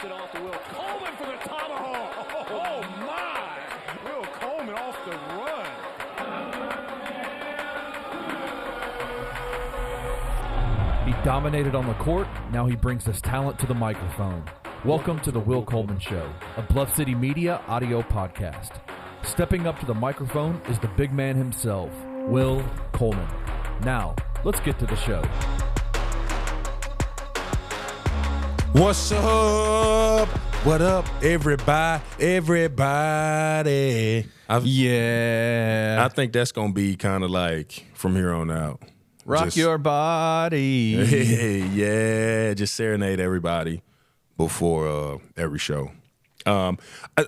it off to Will Coleman for the tomahawk. Oh, my. Will Coleman off the run. He dominated on the court. Now he brings his talent to the microphone. Welcome to the Will Coleman Show, a Bluff City Media audio podcast. Stepping up to the microphone is the big man himself, Will Coleman. Now, let's get to the show. What's up? What up, everybody? I think that's going to be kind of like from here on out. Rock your body. Yeah, just serenade everybody before every show.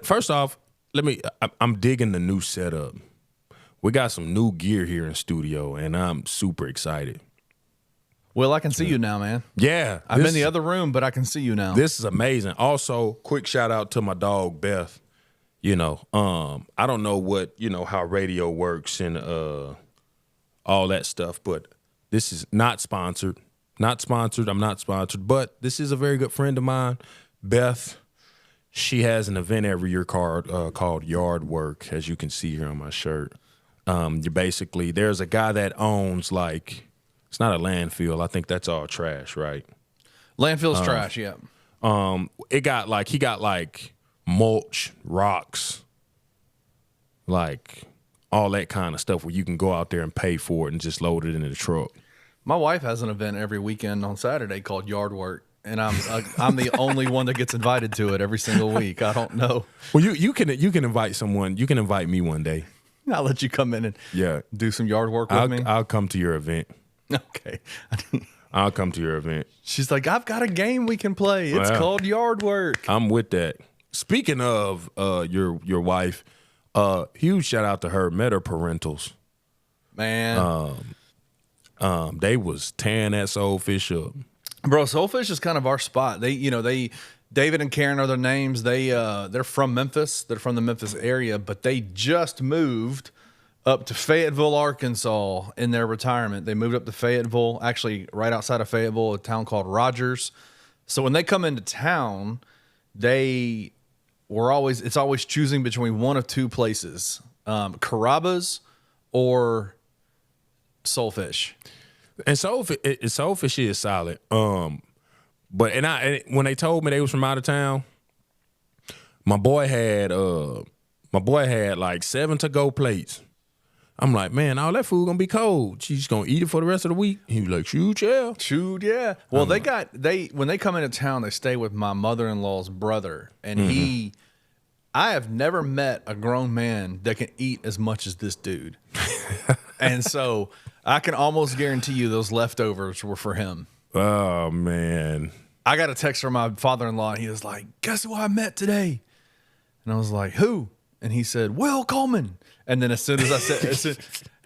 First off, I'm digging the new setup. We got some new gear here in studio, and I'm super excited. Well, I can see you now, man. Yeah. I'm in the other room, but I can see you now. This is amazing. Also, quick shout out to my dog, Beth. I don't know what, how radio works and all that stuff, but this is not sponsored. Not sponsored. I'm not sponsored, but this is a very good friend of mine, Beth. She has an event every year called Yard Work, as you can see here on my shirt. There's a guy that owns, it's not a landfill. I think that's all trash, right? Landfill's trash, yeah. He got mulch, rocks, all that kind of stuff where you can go out there and pay for it and just load it into the truck. My wife has an event every weekend on Saturday called Yard Work, and I'm the only one that gets invited to it every single week. I don't know. Well, you can invite someone. You can invite me one day. I'll let you come in and do some yard work with me. I'll come to your event. Okay. I'll come to your event. She's like, I've got a game we can play. It's called Yard Work. I'm with that. Speaking of your wife, huge shout out to her. Met her parentals. Man. They was tearing that Soulfish up. Bro, Soulfish is kind of our spot. David and Karen are their names. They're from Memphis. They're from the Memphis area, but they just moved up to Fayetteville, Arkansas in their retirement. They moved up to Fayetteville, actually right outside of Fayetteville, a town called Rogers. So when they come into town, it's always choosing between one of two places, Carrabba's or Soulfish. And Soulfish is solid. But when they told me they was from out of town, my boy had 7 to-go plates. I'm like, man, all that food gonna be cold. She's gonna eat it for the rest of the week. He was like, shoot, yeah. Well, when they come into town, they stay with my mother-in-law's brother, and I have never met a grown man that can eat as much as this dude. And so I can almost guarantee you those leftovers were for him. Oh, man. I got a text from my father-in-law, and he was like, guess who I met today? And I was like, who? And he said, Will Coleman. And then as soon as I said,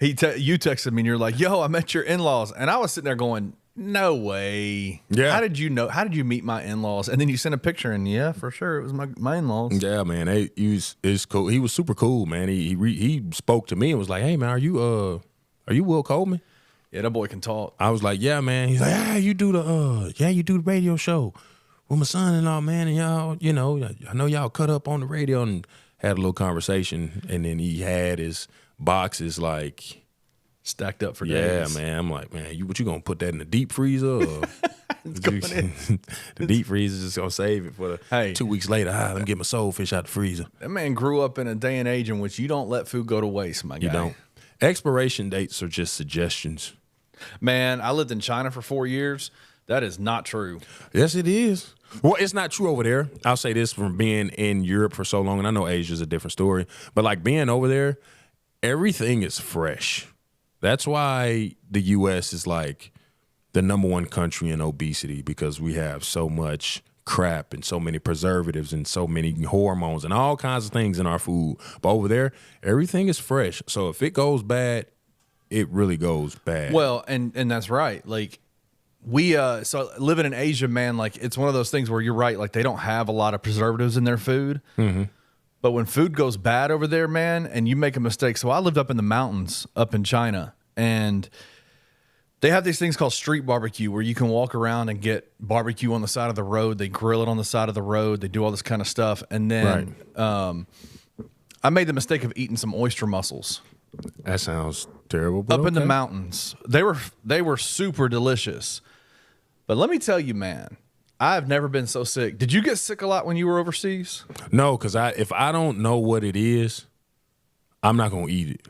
you texted me, and you're like, yo, I met your in-laws. And I was sitting there going, no way. Yeah. How did you know? How did you meet my in-laws? And then you sent a picture, and yeah, for sure, it was my in-laws. Yeah, man. It's cool. He was super cool, man. He spoke to me and was like, hey, man, are you Will Coleman? Yeah, that boy can talk. I was like, yeah, man. He's like, you do the radio show with my son-in-law, man, and y'all, I know y'all cut up on the radio, and had a little conversation, and then he had his boxes stacked up for days. Yeah, man. I'm like, man, what you gonna put that in the deep freezer? Or the deep freezer is just gonna save it for 2 weeks later. Let me get my Soulfish out the freezer. That man grew up in a day and age in which you don't let food go to waste, my guy. You don't. Expiration dates are just suggestions. Man, I lived in China for 4 years. That is not true. Yes, it is. Well, it's not true over there. I'll say this from being in Europe for so long, and I know Asia's a different story, but being over there, everything is fresh. That's why the U.S. is the number one country in obesity, because we have so much crap and so many preservatives and so many hormones and all kinds of things in our food. But over there, everything is fresh. So if it goes bad, it really goes bad. Well, and that's right. So living in Asia, man, it's one of those things where you're right. They don't have a lot of preservatives in their food. Mm-hmm. But when food goes bad over there, man, and you make a mistake. So I lived up in the mountains up in China, and They have these things called street barbecue where you can walk around and get barbecue on the side of the road. They grill it on the side of the road. They do all this kind of stuff. And then I made the mistake of eating some oyster mussels. That sounds terrible. But Up in the mountains. They were super delicious. But let me tell you, man, I've never been so sick. Did you get sick a lot when you were overseas? No, because if I don't know what it is, I'm not going to eat it.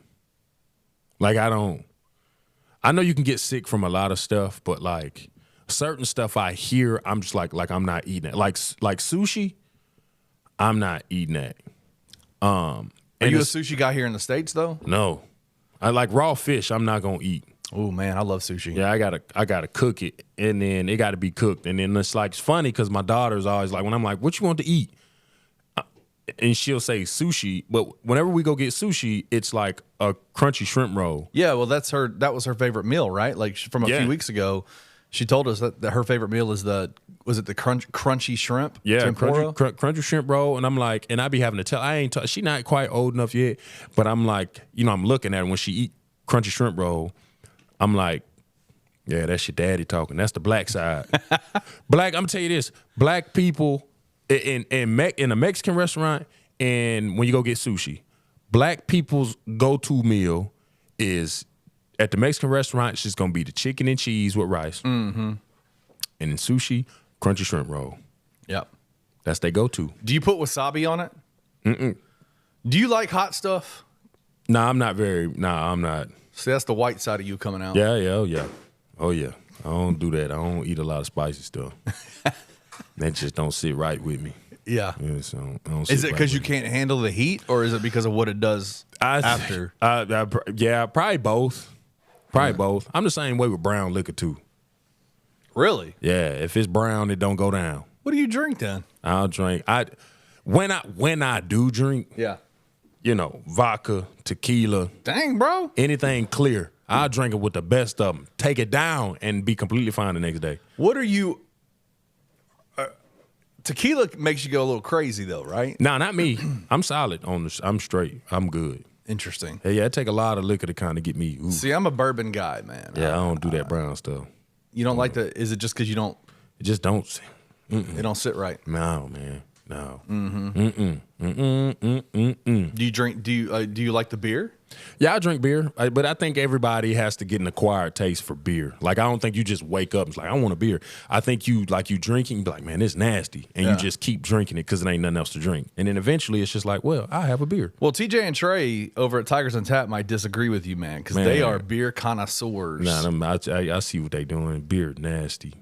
Like, I know you can get sick from a lot of stuff, but like certain stuff I hear, I'm just like I'm not eating it. Like sushi, I'm not eating that. Are you a sushi guy here in the States though? No. I like raw fish, I'm not gonna eat. Oh man, I love sushi. Yeah, I gotta cook it, and then it gotta be cooked. And then it's funny because my daughter's always like, when I'm like, what you want to eat? And she'll say sushi, but whenever we go get sushi, it's like a crunchy shrimp roll. Yeah, well, that was her favorite meal, right? Like from a few weeks ago, she told us that her favorite meal is the crunchy shrimp? Yeah, tempura? crunchy shrimp roll. And I'm like, and I be having to tell, she not quite old enough yet, but I'm like, I'm looking at her when she eat crunchy shrimp roll. I'm like, yeah, that's your daddy talking. That's the black side. I'm gonna tell you this, black people in a Mexican restaurant, and when you go get sushi, black people's go-to meal is at the Mexican restaurant, it's just gonna be the chicken and cheese with rice. Mm-hmm. And in sushi, crunchy shrimp roll. Yep. That's their go-to. Do you put wasabi on it? Mm-mm. Do you like hot stuff? I'm not. See, that's the white side of you coming out. Yeah. Oh, yeah. I don't do that. I don't eat a lot of spicy stuff. That just don't sit right with me. Yeah. So is it because you can't handle the heat, or is it because of what it does after? Yeah, probably both. Both. I'm the same way with brown liquor too. Really? Yeah. If it's brown, it don't go down. What do you drink then? I'll drink. When I do drink. Yeah. Vodka, tequila. Dang, bro. Anything clear. I'll drink it with the best of them. Take it down and be completely fine the next day. What are you? Tequila makes you go a little crazy, though, right? No, not me. I'm solid on this. I'm straight. I'm good. Interesting. Yeah, it take a lot of liquor to kind of get me. Ooh. See, I'm a bourbon guy, man. Yeah, I don't do that brown stuff. You don't like the? Is it just because you don't? It just don't. It don't sit right. No, man. No. Do you drink? Do you like the beer? Yeah, I drink beer, but I think everybody has to get an acquired taste for beer. Like, I don't think you just wake up and it's like, I want a beer. I think you drink it and you be like, man, it's nasty. And you just keep drinking it because it ain't nothing else to drink. And then eventually it's just like, well, I have a beer. Well, TJ and Trey over at Tigers and Tap might disagree with you, man, because they are beer connoisseurs. Nah, I see what they doing. Beer nasty.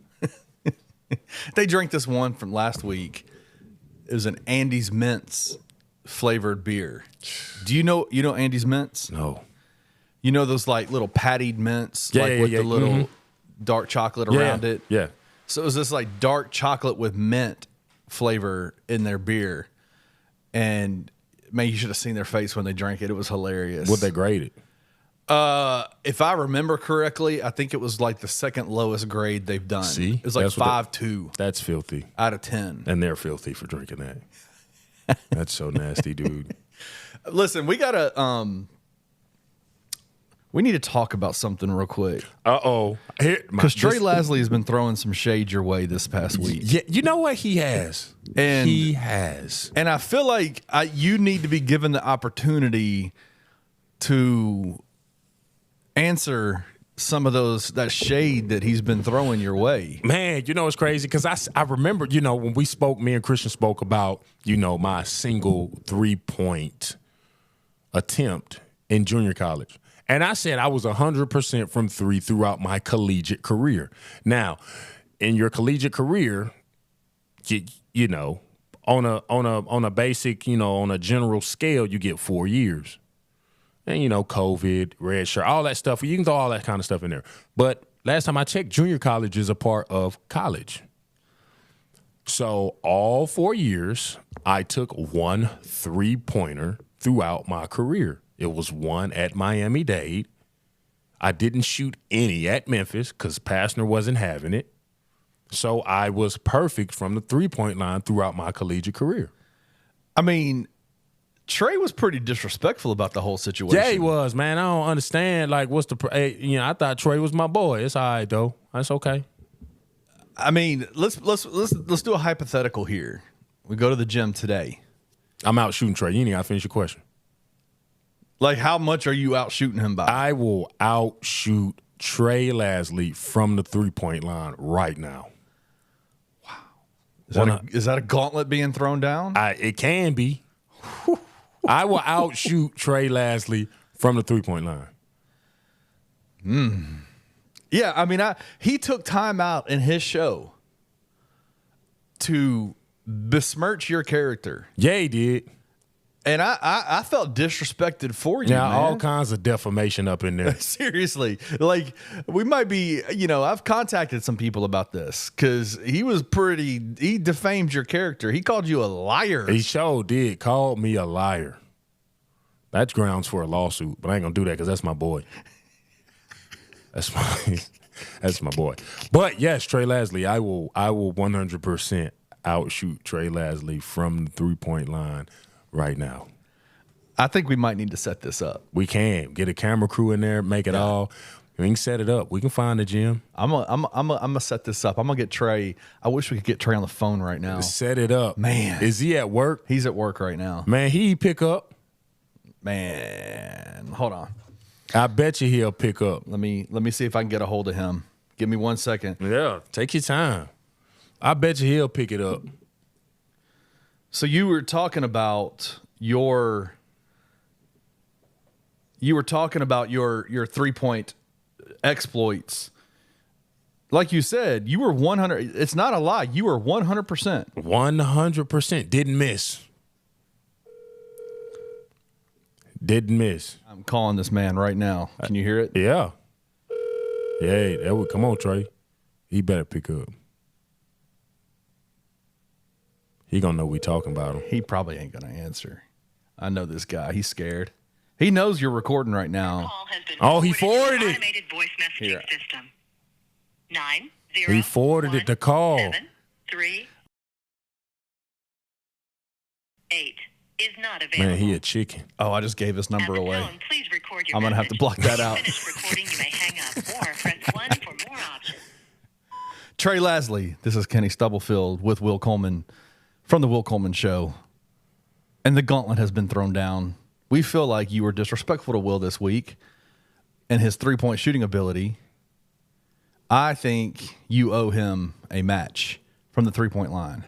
They drank this one from last week. It was an Andes Mints flavored beer. Do you know Andes Mints? No. You know those like little pattied mints, the little dark chocolate around it? Yeah. So it was this like dark chocolate with mint flavor in their beer. And man, you should have seen their face when they drank it. It was hilarious. What they graded? If I remember correctly, I think it was like the second lowest grade they've done. See? It was like 5.2. That's filthy. Out of 10. And they're filthy for drinking that. That's so nasty, dude. Listen, we gotta we need to talk about something real quick. Because Trey Lasley has been throwing some shade your way this past week. Yeah, you know what? He has. And I feel like you need to be given the opportunity to answer some of that shade that he's been throwing your way. Man, it's crazy because I remember, when we spoke, me and Christian spoke about, my single 3-point attempt in junior college. And I said I was 100% from three throughout my collegiate career. Now, in your collegiate career, on a basic, on a general scale, you get 4 years. And, COVID, red shirt, all that stuff. You can throw all that kind of stuff in there. But last time I checked, junior college is a part of college. So all 4 years, I took 1 3-pointer throughout my career. It was 1 at Miami-Dade. I didn't shoot any at Memphis because Pastner wasn't having it. So I was perfect from the 3-point line throughout my collegiate career. I mean, Trey was pretty disrespectful about the whole situation. Yeah, he was, man. I don't understand. Like, what's the? I thought Trey was my boy. It's all right though. That's okay. I mean, let's do a hypothetical here. We go to the gym today. I'm out shooting Trey. You ain't got to finish your question. Like, how much are you out shooting him by? I will outshoot Trey Lasley from the 3-point line right now. Is that a gauntlet being thrown down? It can be. I will outshoot Trey Lasley from the 3-point line. Yeah, I mean, he took time out in his show to besmirch your character. Yeah, he did. And I felt disrespected for you, Yeah, man. all kinds of defamation up in there. Seriously. Like, we might be, I've contacted some people about this because he defamed your character. He called you a liar. He sure did. Called me a liar. That's grounds for a lawsuit, but I ain't going to do that because that's my boy. That's my boy. But yes, Trey Lasley, I will 100% outshoot Trey Lasley from the 3-point line right now. I think we might need to set this up. We can get a camera crew in there, make it all. We can set it up. We can find the gym. I'm gonna set this up. I'm gonna get Trey. I wish we could get Trey on the phone right now. Set it up, man. Is he at work? He's at work right now. Man, he pick up. Man, hold on. I bet you he'll pick up. Let me see if I can get a hold of him. Give me 1 second. Yeah, take your time. I bet you he'll pick it up. So you were talking about your 3-point exploits. Like you said, you were 100. It's not a lie. You were 100%. 100%. Didn't miss. Didn't miss. I'm calling this man right now. Can you hear it? Yeah. Yeah, come on, Trey. He better pick up. He gonna know we talking about him. He probably ain't gonna answer. I know this guy. He's scared. He knows you're recording right now. Oh, he forwarded it. Automated voice messaging Here. system. 9 0. He forwarded it to call. 7 3 8 is not available. Man, he a chicken. Oh, I just gave his number At the away. tone, please record your I'm gonna have to message. block that When out. you finish recording, you may hang up or press 1 for more options. Trey Lasley, this is Kenny Stubblefield with Will Coleman from the Will Coleman Show. And the gauntlet has been thrown down. We feel like you were disrespectful to Will this week and his 3-point shooting ability. I think you owe him a match from the 3-point line.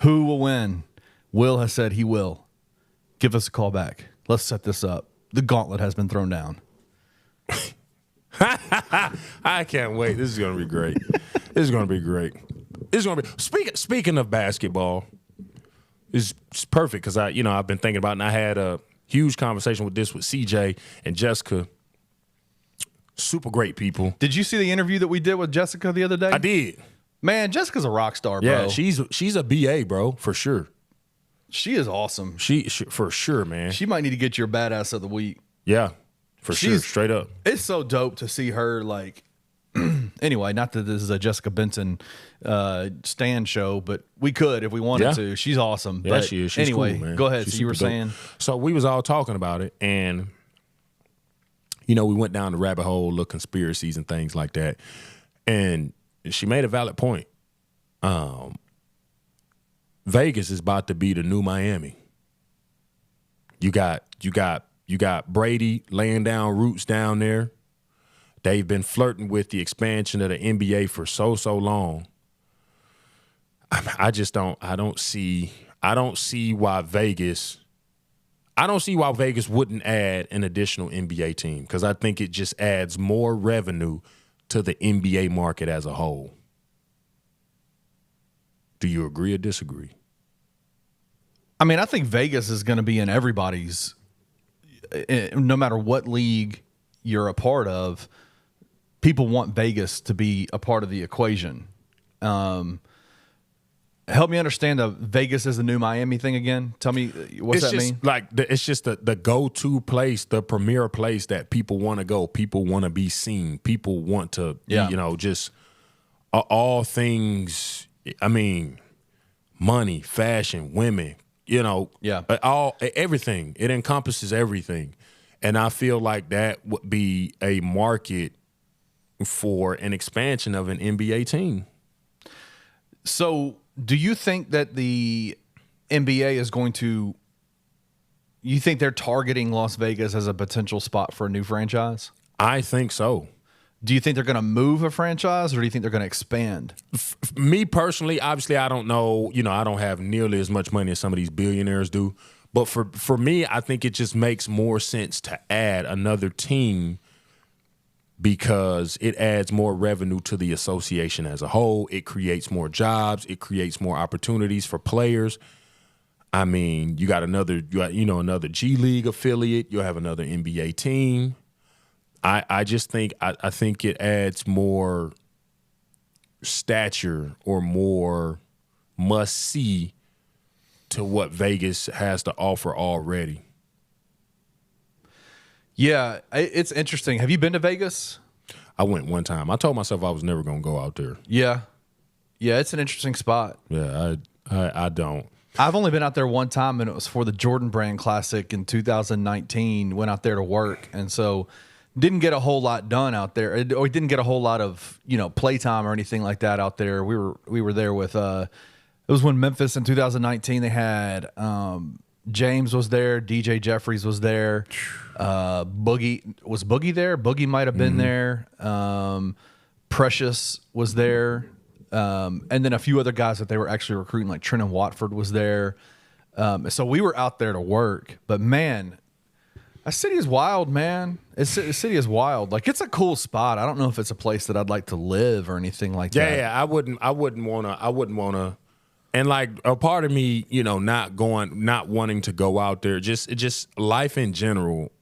Who will win? Will has said he will. Give us a call back. Let's set this up. The gauntlet has been thrown down. I can't wait. This is gonna be great. This is gonna be great. This is gonna be speaking of basketball. It's perfect because I've been thinking about it, and I had a huge conversation with CJ and Jessica. Super great people. Did you see the interview that we did with Jessica the other day? I did. Man, Jessica's a rock star, bro. Yeah, she's a BA, bro, for sure. She is awesome. She for sure, man. She might need to get your badass of the week. Yeah, for sure, straight up. It's so dope to see her like. Anyway, not that this is a Jessica Benson stand show, but we could if we wanted to. She's awesome. Yeah, but she is. She's anyway, cool, man. go ahead. She's So you were super dope. saying, So we was all talking about it, and we went down the rabbit hole of conspiracies and things like that. And she made a valid point. Vegas is about to be the new Miami. You got Brady laying down roots down there. They've been flirting with the expansion of the NBA for so long. I don't see why Vegas wouldn't add an additional NBA team, because I think it just adds more revenue to the NBA market as a whole. Do you agree or disagree? I mean, I think Vegas is going to be in everybody's, no matter what league you're a part of. People want Vegas to be a part of the equation. Help me understand the Vegas is the new Miami thing again. Tell me, what's that mean? It's just the go-to place, the premier place that people want to go. People want to be seen. People want to, just all things. I mean, money, fashion, women, everything. It encompasses everything. And I feel like that would be a market for an expansion of an NBA team. So do you think that the NBA is going to, you think they're targeting Las Vegas as a potential spot for a new franchise? I think so. Do you think they're going to move a franchise, or do you think they're going to expand? Me personally, obviously, I don't know. I don't have nearly as much money as some of these billionaires do. But for me, I think it just makes more sense to add another team because it adds more revenue to the association as a whole. It creates more jobs. It creates more opportunities for players. I mean, you got another G League affiliate. You'll have another NBA team. I just think I think it adds more stature or more must see to what Vegas has to offer already. Yeah, it's interesting. Have you been to Vegas? I went one time. I told myself I was never going to go out there. Yeah, it's an interesting spot. Yeah, I don't. I've only been out there one time, and it was for the Jordan Brand Classic in 2019. Went out there to work, and so didn't get a whole lot done out there, or didn't get a whole lot of playtime or anything like that out there. We were there with it was when Memphis in 2019 they had James was there, DJ Jeffries was there, Boogie there. Boogie might have been there. Precious was there, and then a few other guys that they were actually recruiting, like Trenton Watford was there. So we were out there to work, but man. A city is wild, man. The city is wild. Like, it's a cool spot. I don't know if it's a place that I'd like to live or anything like that. Yeah, I wouldn't wanna. And like a part of me, not wanting to go out there. Just life in general,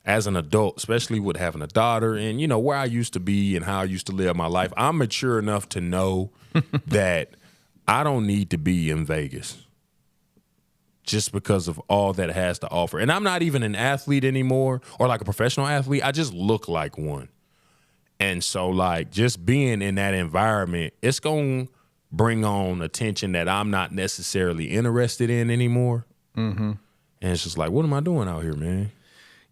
as an adult, especially with having a daughter, and where I used to be and how I used to live my life. I'm mature enough to know that I don't need to be in Vegas. Just because of all that it has to offer. And I'm not even an athlete anymore or like a professional athlete. I just look like one. And so like just being in that environment, it's going to bring on attention that I'm not necessarily interested in anymore. Mm-hmm. And it's just like, what am I doing out here, man?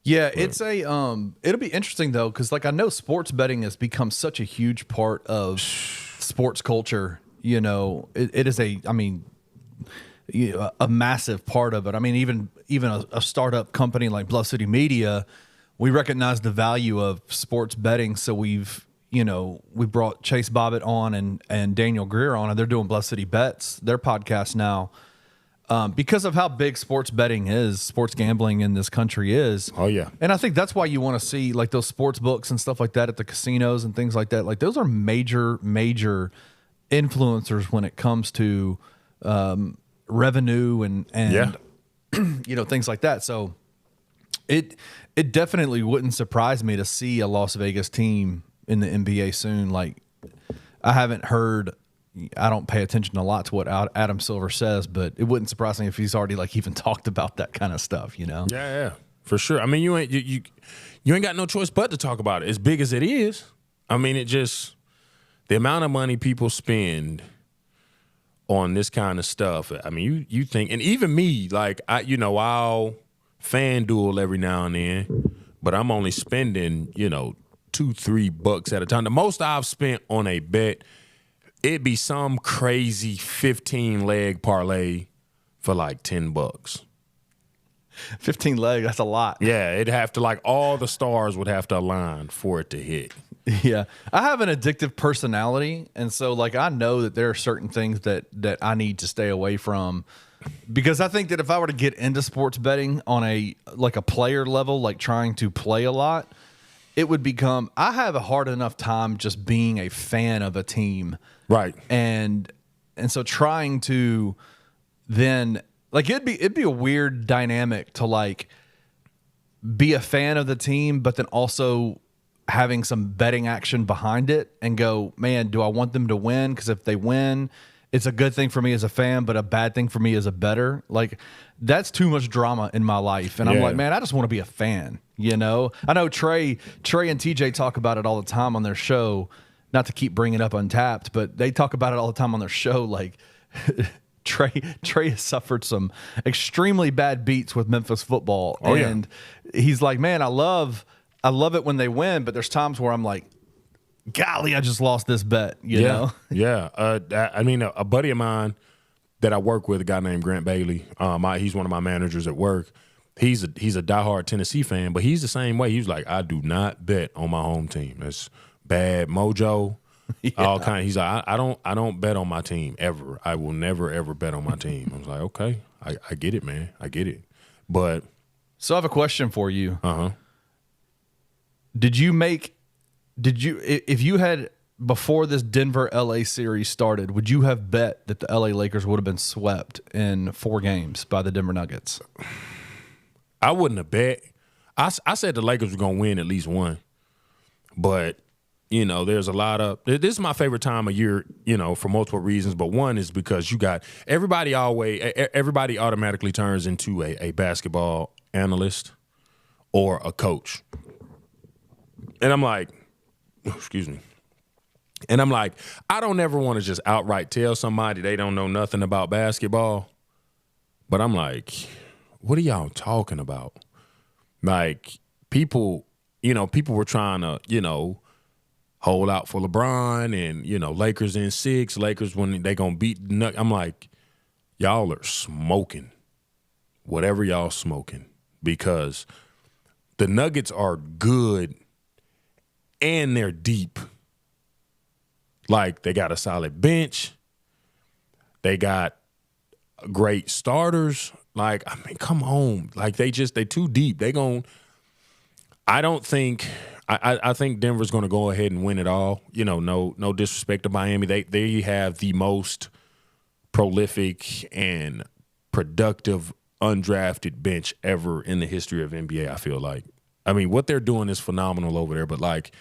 Yeah, it's it'll be interesting though, because like I know sports betting has become such a huge part of sports culture. It is a massive part of it. I mean, even a startup company like Bluff City Media, we recognize the value of sports betting. So we brought Chase Bobbitt on and Daniel Greer on, and they're doing Bluff City Bets, their podcast now, because of how big sports betting is, sports gambling in this country is. Oh yeah, and I think that's why you want to see like those sports books and stuff like that at the casinos and things like that. Like those are major influencers when it comes to revenue and yeah. Things like that. So it definitely wouldn't surprise me to see a Las Vegas team in the NBA soon. Like I haven't heard, I don't pay attention a lot to what Adam Silver says, but it wouldn't surprise me if he's already like even talked about that kind of stuff, Yeah, for sure. I mean, you ain't got no choice but to talk about it. As big as it is, I mean, the amount of money people spend on this kind of stuff. I mean, you think, and even me, like I'll FanDuel every now and then, but I'm only spending, $2-3 at a time. The most I've spent on a bet, it'd be some crazy 15-leg parlay for like $10. 15 leg, that's a lot. Yeah, it'd have to, like, all the stars would have to align for it to hit. Yeah. I have an addictive personality, and so like I know that there are certain things that I need to stay away from, because I think that if I were to get into sports betting on a player level, like trying to play a lot, it would become, I have a hard enough time just being a fan of a team. Right. And so trying to then, like, it'd be a weird dynamic to like be a fan of the team, but then also having some betting action behind it and go, man, do I want them to win? Because if they win, it's a good thing for me as a fan, but a bad thing for me as a bettor. Like, that's too much drama in my life. And I'm like, man, I just want to be a fan, I know Trey and TJ talk about it all the time on their show, not to keep bringing up Untapped, but they talk about it all the time on their show. Like, Trey has suffered some extremely bad beats with Memphis football. Oh, yeah. And he's like, man, I love it when they win, but there's times where I'm like, golly, I just lost this bet, you know? Yeah. I mean, a buddy of mine that I work with, a guy named Grant Bailey, he's one of my managers at work. He's a diehard Tennessee fan, but he's the same way. He's like, I do not bet on my home team. It's bad mojo. All kind. He's like, I don't bet on my team ever. I will never ever bet on my team. I was like, okay, I get it, man. I get it. But So I have a question for you. uh-huh. Did you, if you had, before this Denver LA series started, would you have bet that the LA Lakers would have been swept in 4 games by the Denver Nuggets? I wouldn't have bet. I said the Lakers were going to win at least one. But, you know, there's a lot of – this is my favorite time of year, you know, for multiple reasons. But one is because you got – everybody automatically turns into a basketball analyst or a coach. And I'm like – excuse me. And I'm like, I don't ever want to just outright tell somebody they don't know nothing about basketball. But I'm like – what are y'all talking about? Like, people were trying to, you know, hold out for LeBron and, you know, Lakers in 6, Lakers when they going to beat I'm like, y'all are smoking. Whatever y'all smoking. Because the Nuggets are good and they're deep. Like, they got a solid bench. They got great starters. Like, I mean, come on. Like, they too deep. I think Denver's going to go ahead and win it all. You know, no disrespect to Miami. They have the most prolific and productive undrafted bench ever in the history of NBA, I feel like. I mean, what they're doing is phenomenal over there, but like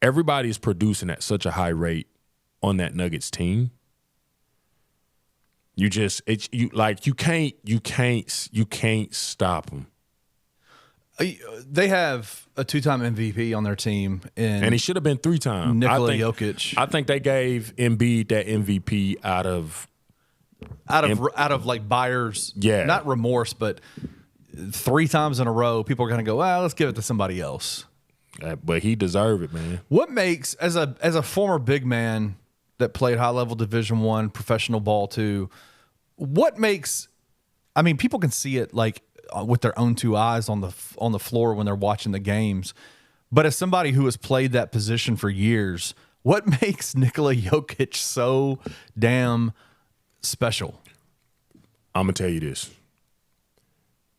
everybody's producing at such a high rate on that Nuggets team. You can't stop them. They have a 2-time MVP on their team, and he should have been 3-time. Nikola Jokic. I think they gave Embiid that MVP out of like buyers, yeah, not remorse, but 3 times in a row, people are going to go, well, let's give it to somebody else. But he deserved it, man. What makes, as a former big man that played high level Division I professional ball too, what makes? I mean, people can see it like with their own 2 eyes on the floor when they're watching the games. But as somebody who has played that position for years, what makes Nikola Jokic so damn special? I'm gonna tell you this,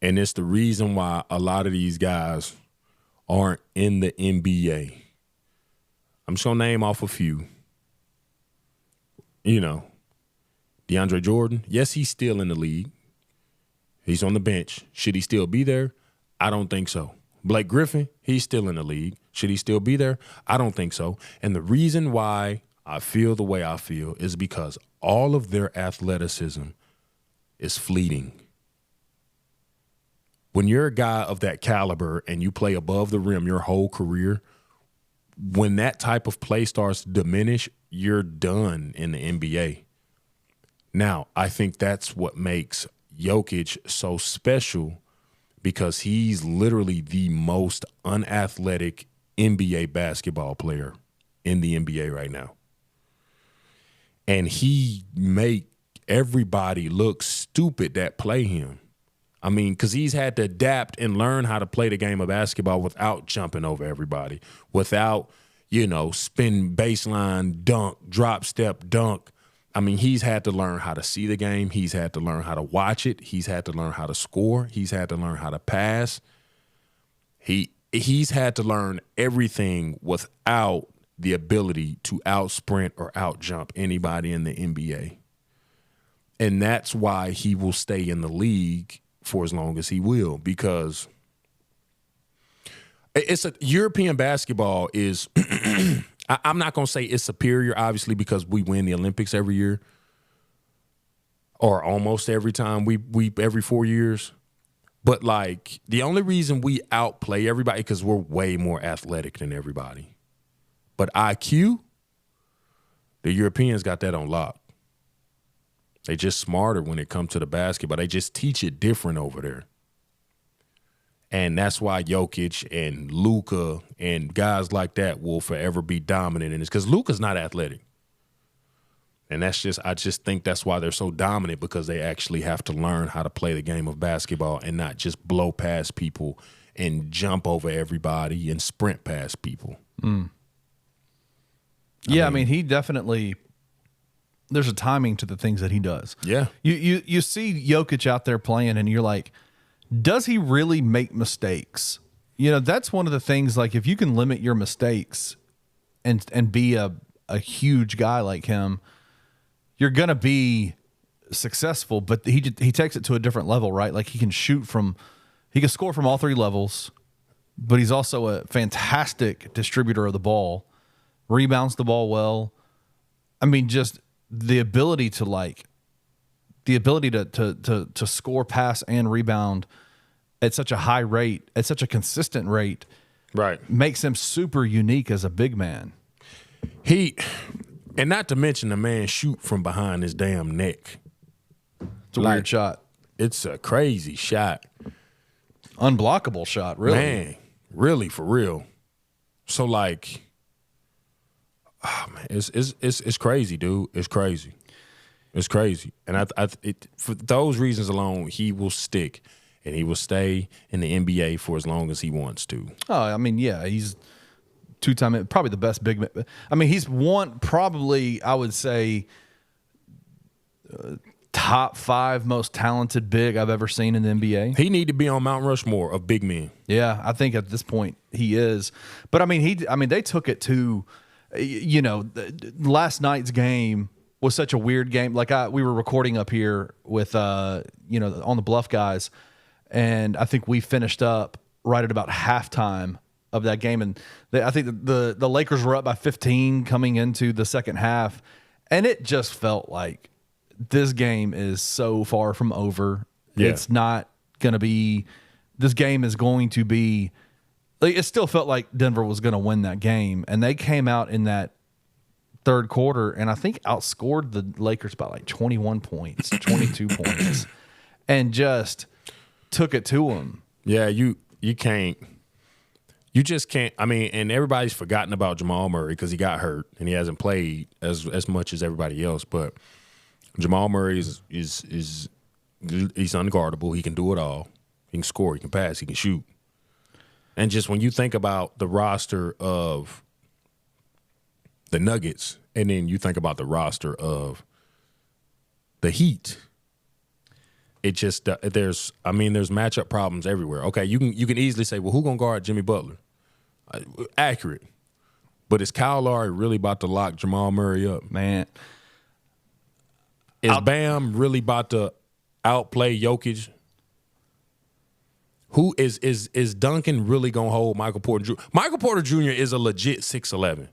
and it's the reason why a lot of these guys aren't in the NBA. I'm just gonna name off a few. You know, DeAndre Jordan, yes, he's still in the league. He's on the bench. Should he still be there? I don't think so. Blake Griffin, he's still in the league. Should he still be there? I don't think so. And the reason why I feel the way I feel is because all of their athleticism is fleeting. When you're a guy of that caliber and you play above the rim your whole career, when that type of play starts to diminish, you're done in the NBA. Now, I think that's what makes Jokic so special, because he's literally the most unathletic NBA basketball player in the NBA right now. And he make everybody look stupid that play him. I mean, because he's had to adapt and learn how to play the game of basketball without jumping over everybody, without, you know, spin baseline, dunk, drop step, dunk. I mean, he's had to learn how to see the game. He's had to learn how to watch it. He's had to learn how to score. He's had to learn how to pass. He's had to learn everything without the ability to out sprint or out jump anybody in the NBA. And that's why he will stay in the league for as long as he will, because European basketball is I'm not going to say it's superior, obviously, because we win the Olympics every year, or almost every time we every 4 years. But like, the only reason we outplay everybody because we're way more athletic than everybody. But IQ, the Europeans got that on lock. They just smarter when it comes to the basketball. They just teach it different over there. And that's why Jokic and Luka and guys like that will forever be dominant in this, because Luka's not athletic. And I just think that's why they're so dominant, because they actually have to learn how to play the game of basketball and not just blow past people and jump over everybody and sprint past people. Yeah, I mean, he definitely, there's a timing to the things that he does. Yeah. You see Jokic out there playing and you're like, does he really make mistakes? You know, that's one of the things, like if you can limit your mistakes and be a huge guy like him, you're going to be successful, but he takes it to a different level, right? Like he can score from all three levels, but he's also a fantastic distributor of the ball, rebounds the ball well. I mean, just the ability to score, pass, and rebound at such a high rate, at such a consistent rate, right, makes him super unique as a big man. And not to mention the man shoot from behind his damn neck. It's a weird shot. It's a crazy shot. Unblockable shot, really. Man, really, for real. So like, oh man, it's crazy, dude. It's crazy. It's crazy. And for those reasons alone, he will stick and he will stay in the NBA for as long as he wants to. Oh, I mean, yeah, he's two-time, probably the best big man. I mean, he's probably, I would say, top 5 most talented big I've ever seen in the NBA. He need to be on Mount Rushmore of big men. Yeah, I think at this point he is. But I mean, they took it to, you know, last night's game was such a weird game. Like we were recording up here with, you know, on the Bluff guys, and I think we finished up right at about halftime of that game, and I think the Lakers were up by 15 coming into the second half, and it just felt like this game is so far from over. Yeah. It's not going to be. This game is going to be. Like, it still felt like Denver was going to win that game, and they came out in that third quarter and I think outscored the Lakers by like 21 points, 22 points, and just took it to them. Yeah, you can't. You just can't. I mean, and everybody's forgotten about Jamal Murray because he got hurt and he hasn't played as much as everybody else. But Jamal Murray is he's unguardable. He can do it all. He can score. He can pass. He can shoot. And just when you think about the roster of the Nuggets, and then you think about the roster of the Heat, it just there's matchup problems everywhere. Okay, you can easily say, well, who gonna guard Jimmy Butler? Accurate, but is Kyle Lowry really about to lock Jamal Murray up? Man, is Bam really about to outplay Jokic? Who is Duncan really gonna hold Michael Porter Jr.? Michael Porter Jr. is a legit 6'11".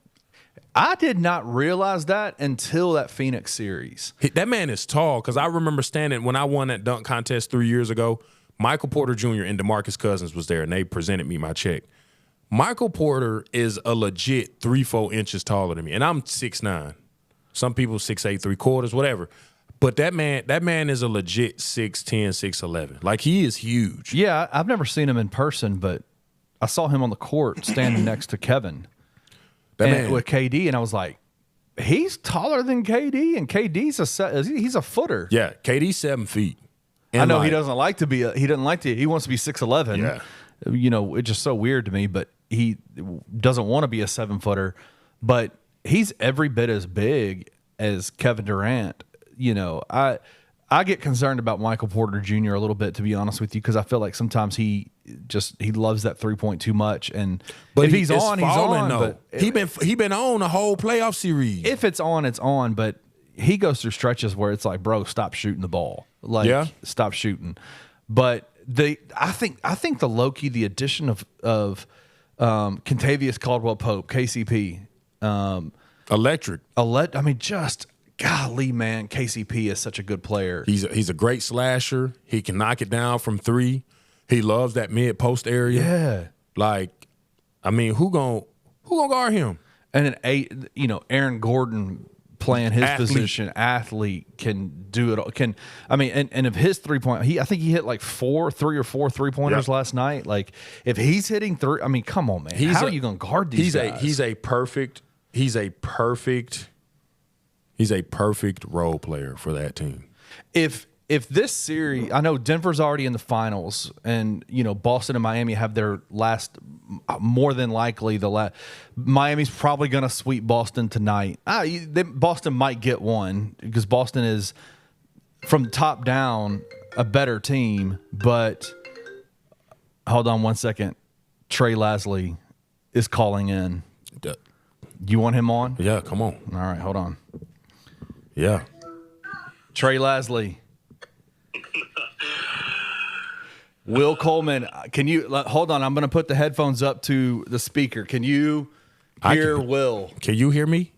I did not realize that until that Phoenix series. That man is tall, because I remember standing when I won that dunk contest 3 years ago. Michael Porter Jr. and DeMarcus Cousins was there, and they presented me my check. Michael Porter is a legit 3-4 inches taller than me, and I'm 6'9". Some people 6'8", 3/4, whatever. But that man is a legit 6'10", 6'11". Like, he is huge. Yeah, I've never seen him in person, but I saw him on the court standing next to Kevin. With KD, and I was like, he's taller than KD, and KD's he's a footer. Yeah, KD's 7 feet. And I know he doesn't like to be. He wants to be 6'11". Yeah, you know, it's just so weird to me. But he doesn't want to be a 7-footer. But he's every bit as big as Kevin Durant. You know, I get concerned about Michael Porter Jr. a little bit, to be honest with you, because I feel like sometimes he loves that 3-point too much, and if he's on, he's on. But he been on a whole playoff series. If it's on, it's on. But he goes through stretches where it's like, bro, stop shooting the ball. Like, stop shooting. But I think the low-key, the addition of Kentavious Caldwell-Pope, KCP, electric. I mean, just. Golly, man, KCP is such a good player. He's a great slasher. He can knock it down from 3. He loves that mid post area. Yeah, like, I mean, who gonna guard him? And an 8, you know, Aaron Gordon playing his position, athlete, can do it all. And if his 3-point, I think he hit like 3 or 4 3-pointers last night. Like, if he's hitting 3, I mean, come on, man. How are you going to guard these guys? He's a perfect role player for that team. If this series, I know Denver's already in the finals, and Boston and Miami have their last. More than likely, Miami's probably going to sweep Boston tonight. Boston might get one because Boston is, from the top down, a better team. But hold on one second. Trey Lasley is calling in. You want him on? Yeah, come on. All right, hold on. Yeah. Trey Lasley. Will Coleman, can you hold on? I'm going to put the headphones up to the speaker. Can you hear Will? Can you hear me?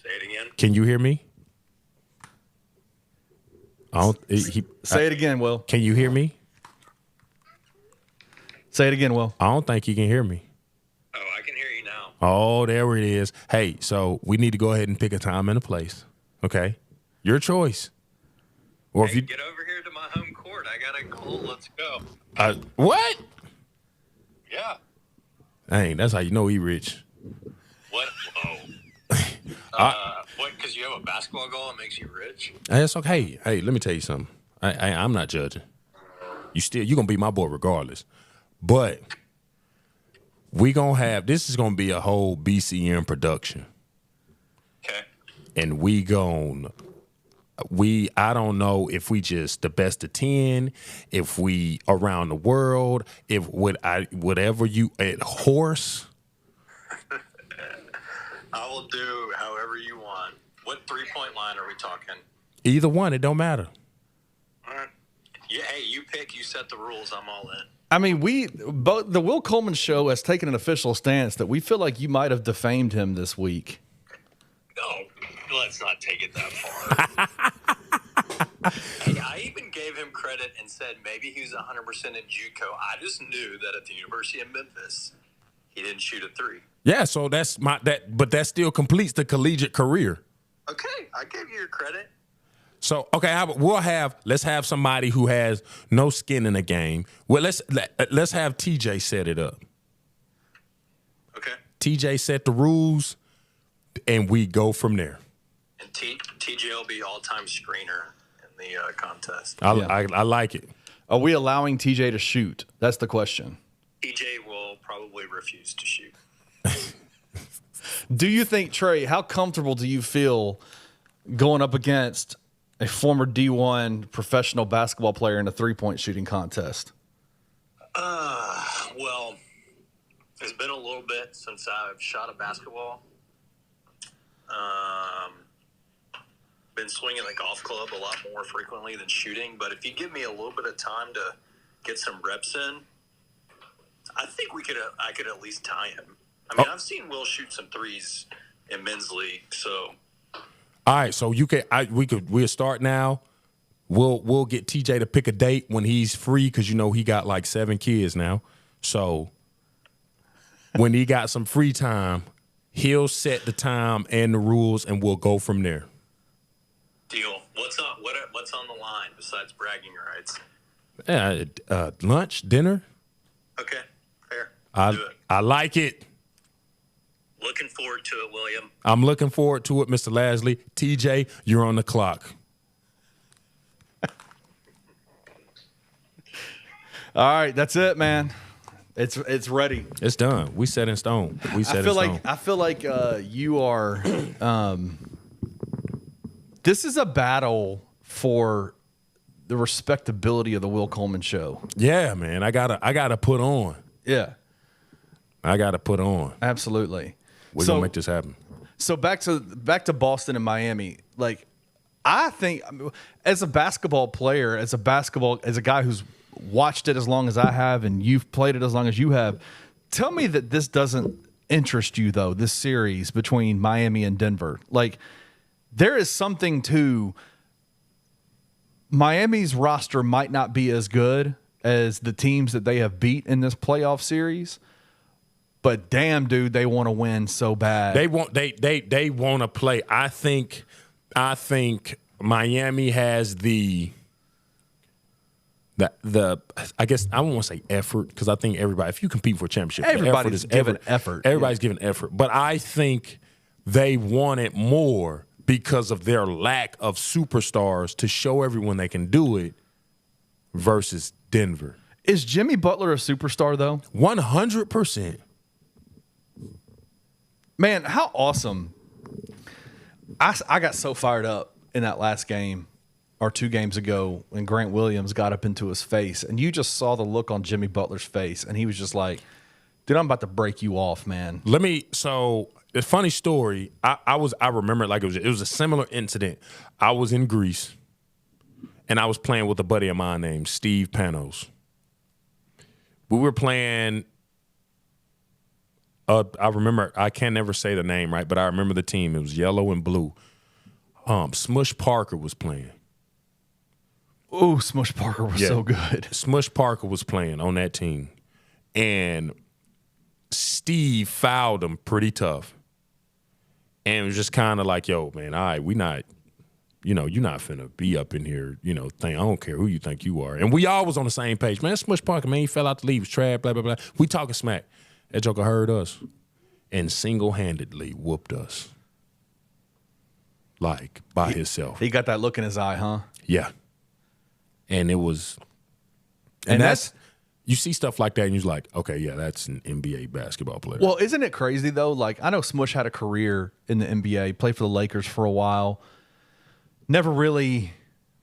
Say it again. Can you hear me? Say it again, Will. Can you hear me? Say it again, Will. I don't think he can hear me. Oh, I can hear you now. Oh, there it is. Hey, so we need to go ahead and pick a time and a place. Okay? Your choice. Or if you get over here to my home court. I got a goal. Let's go. What? Yeah. Dang, that's how you know he rich. What? Whoa. What? Because you have a basketball goal that makes you rich? That's okay. Hey, let me tell you something. I'm not judging. You're gonna be my boy regardless. But this is gonna be a whole BCM production. Okay. And I don't know if we just the best of 10, if we around the world, if whatever you at horse. I will do however you want. What 3-point line are we talking? Either one, it don't matter. All right. Yeah, hey, you pick, you set the rules. I'm all in. I mean, the Will Coleman show has taken an official stance that we feel like you might have defamed him this week. No, let's not take it that far. Hey, I even gave him credit and said maybe he was 100% in JUCO. I just knew that at the University of Memphis, he didn't shoot a 3. Yeah, so but that still completes the collegiate career. Okay, I gave you your credit. So okay, let's have somebody who has no skin in the game. Well, let's have TJ set it up. Okay. TJ set the rules, and we go from there. And TJ will be all-time screener in the contest. I like it. Are we allowing TJ to shoot? That's the question. TJ will probably refuse to shoot. Do you think, Trey, how comfortable do you feel going up against a former D1 professional basketball player in a 3-point shooting contest? Well, it's been a little bit since I've shot a basketball. Been swinging the golf club a lot more frequently than shooting, but if you give me a little bit of time to get some reps in, I think I could at least tie him. I mean, I've seen Will shoot some threes in men's league, so. All right, so we'll start now. We'll get TJ to pick a date when he's free because he got like 7 kids now. So when he got some free time, he'll set the time and the rules, and we'll go from there. Deal. What's on the line besides bragging rights? Lunch, dinner. Okay, fair. Do it. I like it. Looking forward to it, William. I'm looking forward to it, Mr. Lasley. TJ, you're on the clock. All right, that's it, man. It's ready. It's done. We set in stone. I feel like you are. This is a battle for the respectability of the Will Coleman show. Yeah, man. I gotta put on. Yeah, I gotta put on. Absolutely. We're gonna make this happen. So back to Boston and Miami. Like, I think as a basketball player, as a guy who's watched it as long as I have, and you've played it as long as you have, tell me that this doesn't interest you though. This series between Miami and Denver, like, there is something to Miami's roster might not be as good as the teams that they have beat in this playoff series, But damn, dude, they want to win so bad. They want to play. I think Miami has the I guess I don't want to say effort, because I think everybody, if you compete for a championship, everybody's giving effort. Everybody's giving effort. But I think they want it more because of their lack of superstars to show everyone they can do it versus Denver. Is Jimmy Butler a superstar, though? 100%. Man, how awesome. I got so fired up in that last game, or 2 games ago, when Grant Williams got up into his face, and you just saw the look on Jimmy Butler's face, and he was just like, dude, I'm about to break you off, man. So a funny story, I remember it like it was a similar incident. I was in Greece, and I was playing with a buddy of mine named Steve Panos. We were playing, I remember, I can't never say the name right, but I remember the team. It was yellow and blue. Smush Parker was playing. Oh, Smush Parker was so good. Smush Parker was playing on that team. And Steve fouled him pretty tough. And it was just kind of like, yo, man, all right, we not, you're not finna be up in here, I don't care who you think you are. And we all was on the same page. Man, Smush Parker, man, he fell out the league, he was trash, blah, blah, blah. We talking smack. That joker heard us and single-handedly whooped us. Like, by himself. He got that look in his eye, huh? Yeah. And it was, and that's, you see stuff like that and you're like, okay, yeah, that's an NBA basketball player. Well, isn't it crazy, though? Like, I know Smush had a career in the NBA, played for the Lakers for a while, never really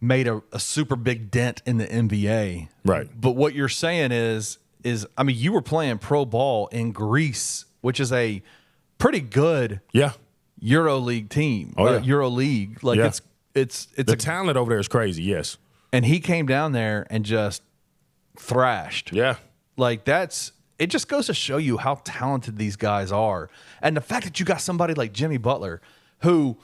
made a super big dent in the NBA. Right. But what you're saying is, I mean, you were playing pro ball in Greece, which is a pretty good EuroLeague team. Oh, yeah. EuroLeague. Like, it's the talent over there is crazy, yes. And he came down there and just thrashed. Yeah. Like, it just goes to show you how talented these guys are. And the fact that you got somebody like Jimmy Butler, who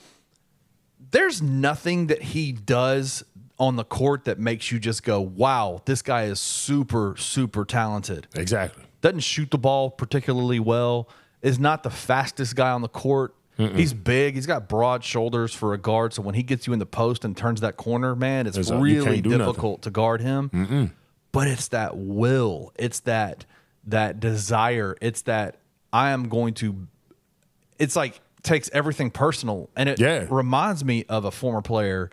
there's nothing that he does on the court that makes you just go, wow, this guy is super, super talented. Exactly. Doesn't shoot the ball particularly well, is not the fastest guy on the court. He's big. He's got broad shoulders for a guard. So when he gets you in the post and turns that corner, man, it's really difficult to guard him. But it's that will. It's that desire. It's that I am going to. It's like takes everything personal, and it reminds me of a former player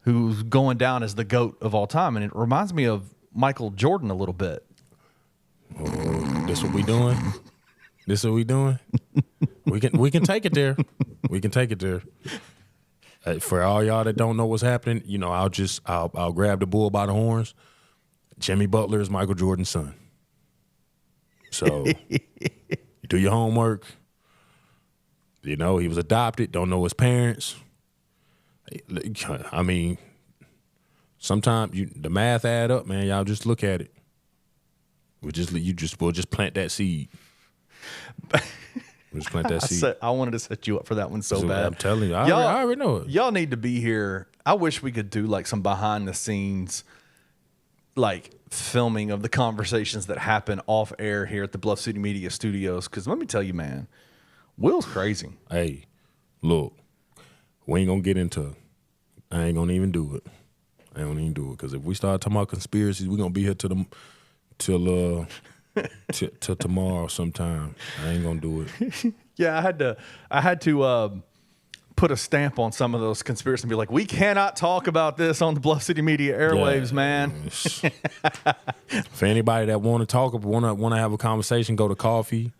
who's going down as the GOAT of all time, and it reminds me of Michael Jordan a little bit. Oh, this what we doing? This what we doing? We can take it there. We can take it there. For all y'all that don't know what's happening, I'll grab the bull by the horns. Jimmy Butler is Michael Jordan's son. So you do your homework. He was adopted. Don't know his parents. I mean, sometimes the math add up, man. Y'all just look at it. We'll just plant that seed. We'll just plant that seed. I wanted to set you up for that one so bad. I'm telling you, I already know it. Y'all need to be here. I wish we could do like some behind the scenes, like filming of the conversations that happen off air here at the Bluff City Media Studios. Because let me tell you, man, Will's crazy. Hey, look, we ain't gonna get into it. I ain't gonna even do it. I ain't gonna even do it because if we start talking about conspiracies, we're gonna be here till tomorrow sometime. I ain't gonna do it. Yeah, I had to put a stamp on some of those conspiracies and be like, we cannot talk about this on the Bluff City Media airwaves, man. For anybody that want to talk, want to have a conversation, go to coffee.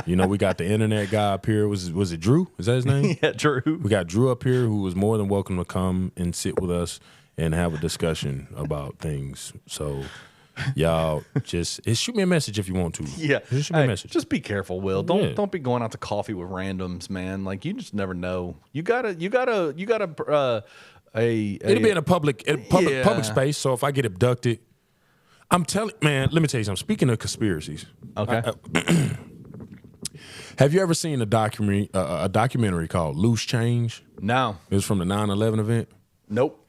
We got the internet guy up here. Was it Drew? Is that his name? Yeah, Drew. We got Drew up here who was more than welcome to come and sit with us and have a discussion about things. So y'all just shoot me a message if you want to. Yeah, just shoot me a message. Just be careful, Will. Don't be going out to coffee with randoms, man. Like you just never know. You gotta. It'll be in a public space. So if I get abducted, I'm telling, man. Let me tell you something. Speaking of conspiracies, okay. Have you ever seen a documentary called Loose Change? No. It was from the 9/11 event. Nope.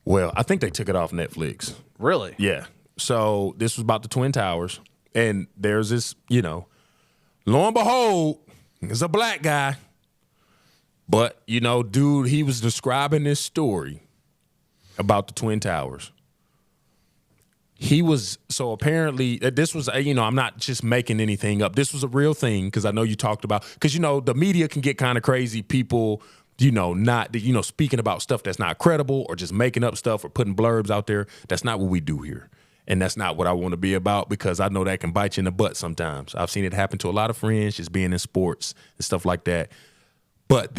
Well, I think they took it off Netflix. Really? Yeah. So this was about the Twin Towers, and there's this, Lo and behold, it's a black guy. But, dude, he was describing this story about the Twin Towers. So apparently, this was, I'm not just making anything up. This was a real thing because I know you talked about, because, the media can get kind of crazy. People, not, speaking about stuff that's not credible or just making up stuff or putting blurbs out there. That's not what we do here. And that's not what I want to be about because I know that can bite you in the butt sometimes. I've seen it happen to a lot of friends just being in sports and stuff like that. But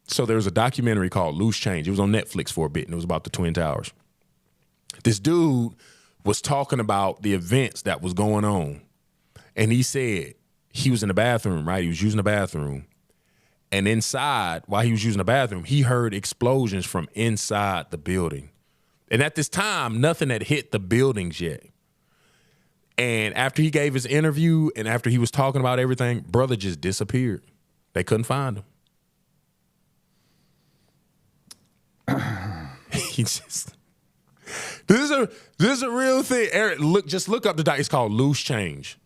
so there was a documentary called Loose Change. It was on Netflix for a bit, and it was about the Twin Towers. This dude was talking about the events that was going on. And he said he was in the bathroom, right? He was using the bathroom. And inside, while he was using the bathroom, he heard explosions from inside the building. And at this time, nothing had hit the buildings yet. And after he gave his interview and after he was talking about everything, brother just disappeared. They couldn't find him. He just... This is a real thing. Eric, look up the doc. It's called Loose Change.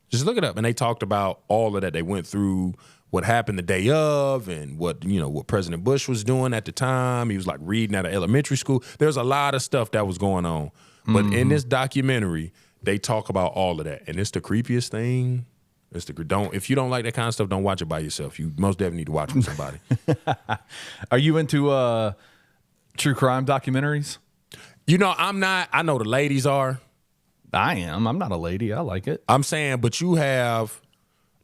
Just look it up. And they talked about all of that. They went through what happened the day of and what President Bush was doing at the time. He was like reading at an elementary school. There's a lot of stuff that was going on. But in this documentary, they talk about all of that. And it's the creepiest thing. If you don't like that kind of stuff, don't watch it by yourself. You most definitely need to watch it with somebody. Are you into true crime documentaries? I'm not. I know the ladies are. I am. I'm not a lady. I like it. I'm saying, but you have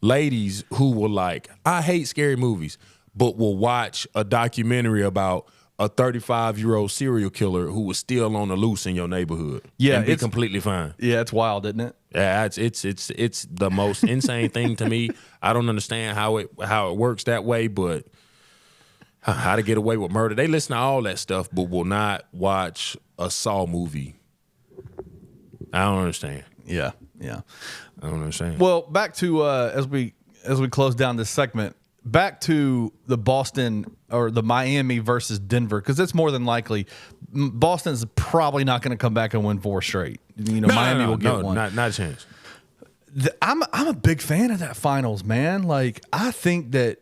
ladies who will I hate scary movies, but will watch a documentary about a 35-year-old serial killer who was still on the loose in your neighborhood. Yeah, and be completely fine. Yeah, it's wild, isn't it? Yeah, it's the most insane thing to me. I don't understand how it works that way, but how to get away with murder. They listen to all that stuff, but will not watch a Saw movie. I don't understand. Yeah. I don't understand. Well, back to as we close down this segment, back to the Boston or the Miami versus Denver, because it's more than likely Boston's probably not going to come back and win 4 straight. Miami will get one. Not a chance. I'm a big fan of that finals, man. I think that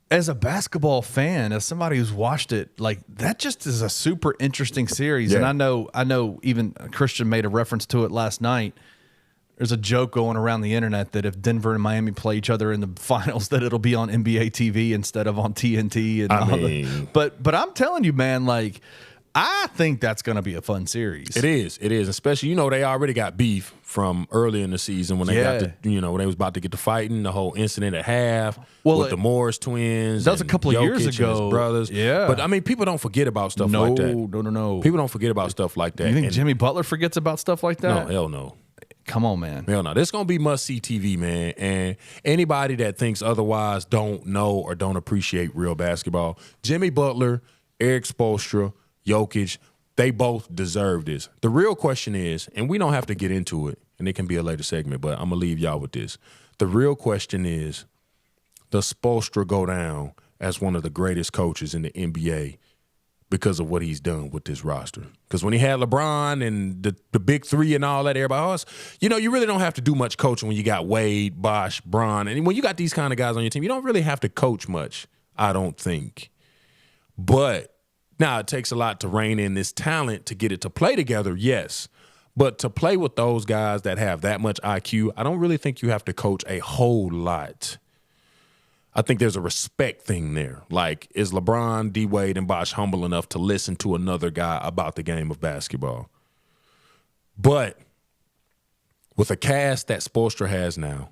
as a basketball fan, as somebody who's watched it, that just is a super interesting series. Yeah. And I know even Christian made a reference to it last night. There's a joke going around the internet that if Denver and Miami play each other in the finals, that it'll be on NBA TV instead of on TNT. And but I'm telling you, man, I think that's going to be a fun series. It is, especially they already got beef from early in the season when they got when they was about to get to fighting, the whole incident at half with the Morris twins. That was a couple of years ago, his brothers. Yeah, but people don't forget about stuff like that. No. People don't forget about stuff like that. You think Jimmy Butler forgets about stuff like that? No, hell no. Come on, man. Hell no. This is going to be must-see TV, man. And anybody that thinks otherwise don't know or don't appreciate real basketball. Jimmy Butler, Eric Spoelstra, Jokic, they both deserve this. The real question is, and we don't have to get into it, and it can be a later segment, but I'm going to leave y'all with this. The real question is, does Spoelstra go down as one of the greatest coaches in the NBA because of what he's done with this roster? Because when he had LeBron and the big three and all that, everybody else, you really don't have to do much coaching when you got Wade, Bosh, Bron. And when you got these kind of guys on your team, you don't really have to coach much, I don't think. But now it takes a lot to rein in this talent to get it to play together, yes. But to play with those guys that have that much IQ, I don't really think you have to coach a whole lot. I think there's a respect thing there. Is LeBron, D-Wade, and Bosh humble enough to listen to another guy about the game of basketball? But with a cast that Spoelstra has now,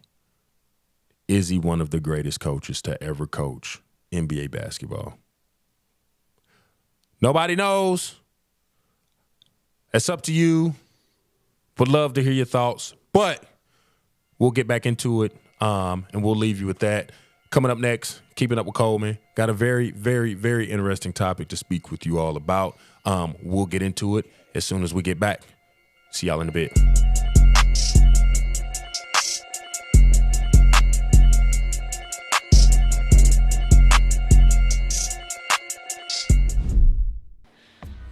is he one of the greatest coaches to ever coach NBA basketball? Nobody knows. It's up to you. Would love to hear your thoughts, but we'll get back into it, and we'll leave you with that. Coming up next, Keeping Up with Coleman. Got a very, very, very interesting topic to speak with you all about. We'll get into it as soon as we get back. See y'all in a bit.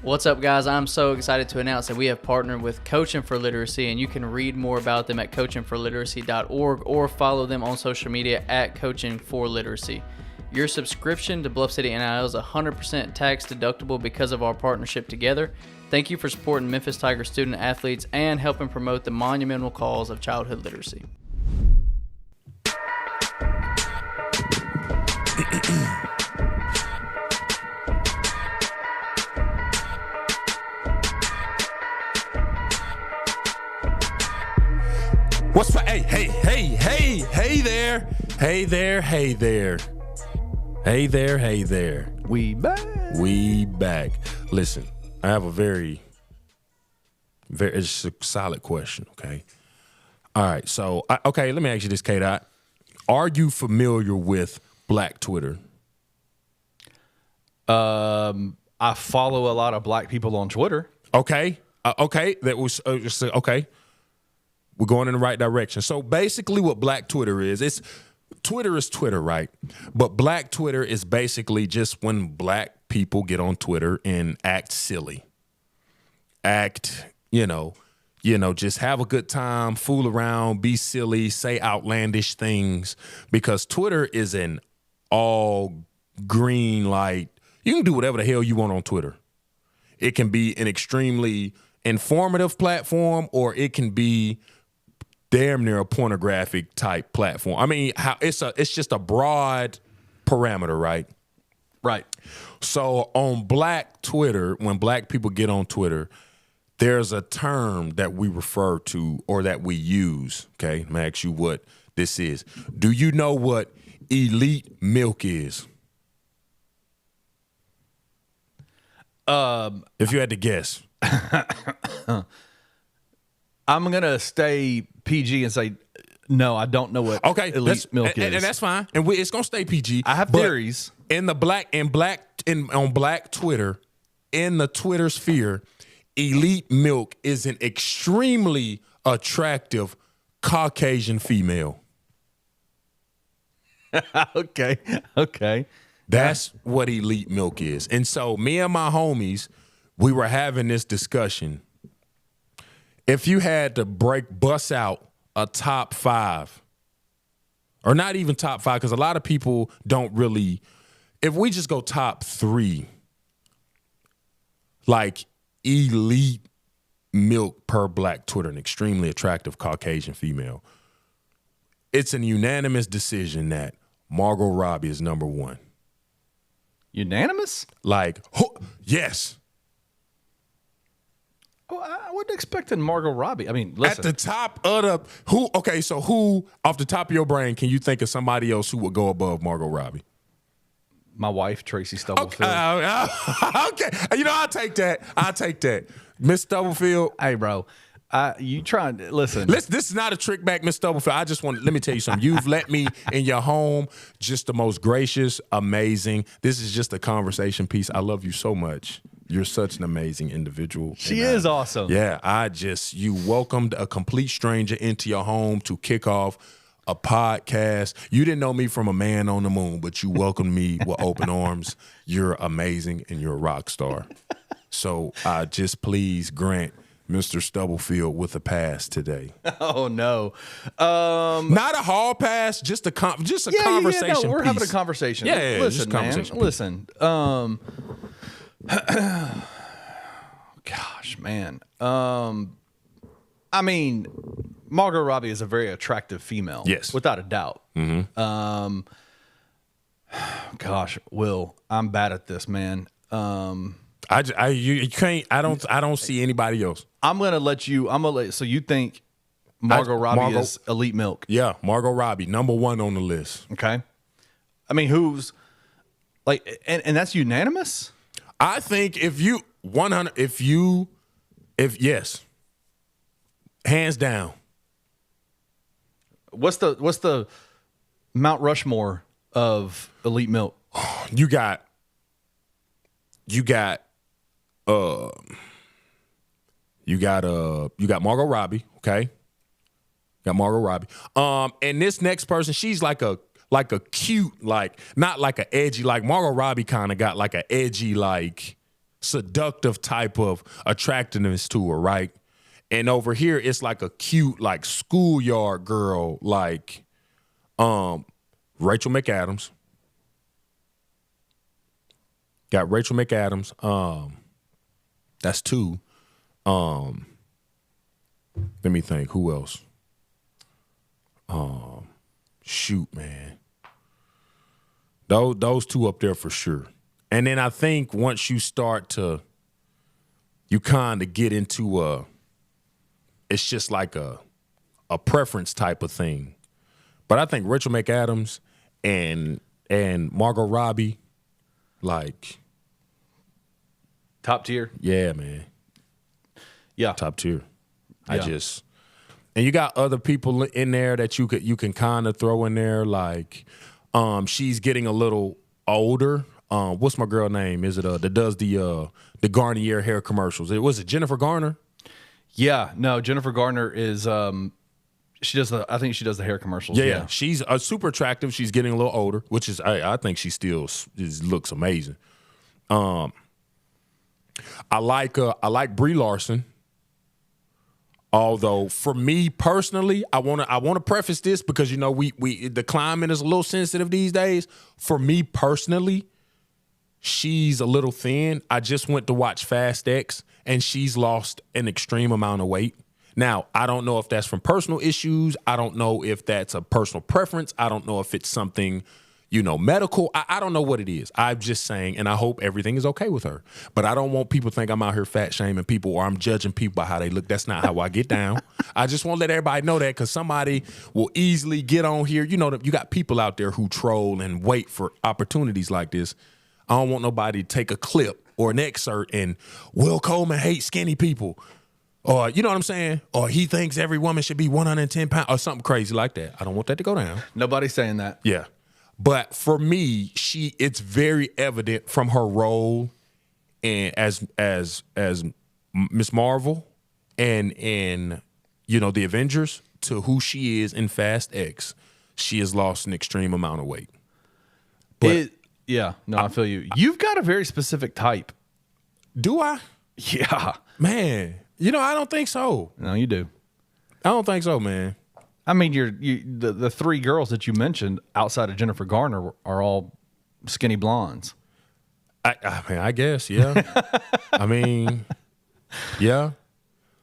What's up, guys? I'm so excited to announce that we have partnered with Coaching for Literacy, and you can read more about them at coachingforliteracy.org or follow them on social media at Coaching for Literacy. Your subscription to Bluff City NIL is 100% tax deductible because of our partnership together. Thank you for supporting Memphis Tigers student athletes and helping promote the monumental cause of childhood literacy. What's hey there. Hey there. We back. Listen, I have a very it's a solid question, okay? All right, so let me ask you this, K-Dot. Are you familiar with Black Twitter? I follow a lot of black people on Twitter. Okay. That was okay. We're going in the right direction. So basically what Black Twitter is Twitter, right? But Black Twitter is basically just when black people get on Twitter and act silly. Just have a good time, fool around, be silly, say outlandish things, because Twitter is an all green light. You can do whatever the hell you want on Twitter. It can be an extremely informative platform, or it can be damn near a pornographic type platform. I mean, it's just a broad parameter, right? Right. So on Black Twitter, when black people get on Twitter, there's a term that we refer to or that we use. Okay, I'm gonna ask you what this is. Do you know what elite milk is? If you had to guess. I'm going to stay PG and say, no, I don't know what elite milk is. And that's fine. And it's going to stay PG. I have theories. On Black Twitter, in the Twitter sphere, elite milk is an extremely attractive Caucasian female. Okay. That's what elite milk is. And so me and my homies, we were having this discussion. If you had to bust out a top 5, or not even top 5, because a lot of people don't really, if we just go top 3, like elite milk per Black Twitter, an extremely attractive Caucasian female, it's an unanimous decision that Margot Robbie is number 1. Unanimous? Yes. Oh, I wasn't expecting Margot Robbie. I mean, listen. At the top of the who off the top of your brain can you think of somebody else who would go above Margot Robbie? My wife, Tracy Stubblefield. Okay. I'll take that. Miss Stubblefield. Hey, bro. You trying to listen. This is not a trick back, Miss Stubblefield. I just let me tell you something. You've let me in your home, just the most gracious, amazing. This is just a conversation piece. I love you so much. You're such an amazing individual. She is awesome. Yeah, you welcomed a complete stranger into your home to kick off a podcast. You didn't know me from a man on the moon, but you welcomed me with open arms. You're amazing and you're a rock star. So just please grant Mr. Stubblefield with a pass today. Oh no, not a hall pass, just a conversation. Yeah, no, we're piece. having a conversation. Yeah, listen, just a conversation. Man, listen. Gosh, man. I mean, Margot Robbie is a very attractive female. Yes, without a doubt. Mm-hmm. Gosh, Will, I'm bad at this, man. You can't. I don't see anybody else. I'm gonna let you. So you think Margot Robbie is elite milk? Yeah, Margot Robbie, number 1 on the list. Okay. I mean, who's and that's unanimous? I think if yes, hands down. What's the Mount Rushmore of elite milk? You got Margot Robbie, okay? Got Margot Robbie. And this next person, she's like a cute, not like a edgy, like Margot Robbie kind of got like a edgy, like seductive type of attractiveness to her, right? And over here, it's like a cute, like schoolyard girl, like Rachel McAdams. Got Rachel McAdams. That's two. Let me think. Who else? Shoot, man. Those two up there for sure. And then I think once you start to, you kind of get into it's just like a preference type of thing. But I think Rachel McAdams and Margot Robbie, like, top tier. yeah, man. Yeah. Top tier. Yeah. And you got other people in there that you can kind of throw in there, like she's getting a little older. What's my girl name? Is it that does the Garnier hair commercials? Was it Jennifer Garner? Yeah, no, Jennifer Garner is she does I think she does the hair commercials. Yeah. She's super attractive. She's getting a little older, which is I think she still looks amazing. I like Brie Larson. Although for me personally, I want to preface this because we the climate is a little sensitive these days. For me personally, she's a little thin. I just went to watch Fast X and she's lost an extreme amount of weight. Now, I don't know if that's from personal issues. I don't know if that's a personal preference. I don't know if it's something, medical. I don't know what it is. I'm just saying, and I hope everything is okay with her. But I don't want people to think I'm out here fat shaming people or I'm judging people by how they look. That's not how I get down. I just want to let everybody know that because somebody will easily get on here. You got people out there who troll and wait for opportunities like this. I don't want nobody to take a clip or an excerpt and Will Coleman hates skinny people. Or, you know what I'm saying? Or he thinks every woman should be 110 pounds or something crazy like that. I don't want that to go down. Nobody's saying that. Yeah. But for me, it's very evident from her role and as Miss Marvel and the Avengers to who she is in Fast X. She has lost an extreme amount of weight. But I feel you. You've got a very specific type. Do I? Yeah. Man, I don't think so. No, you do. I don't think so, man. I mean, the three girls that you mentioned outside of Jennifer Garner are all skinny blondes. I guess, yeah. I mean, yeah.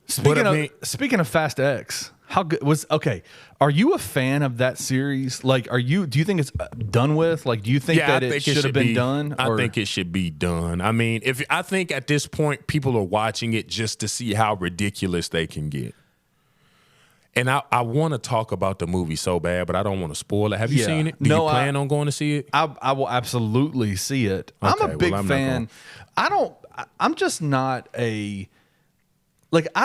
Speaking of Fast X, how good was? Okay, are you a fan of that series? Like, do you think it's done with? Like, do you think that it should have been done? I think it should be done. I mean, I think at this point people are watching it just to see how ridiculous they can get. And I want to talk about the movie so bad, but I don't want to spoil it. Have you seen it? Do you plan on going to see it? I will absolutely see it. Okay, I'm a big fan. I'm just not I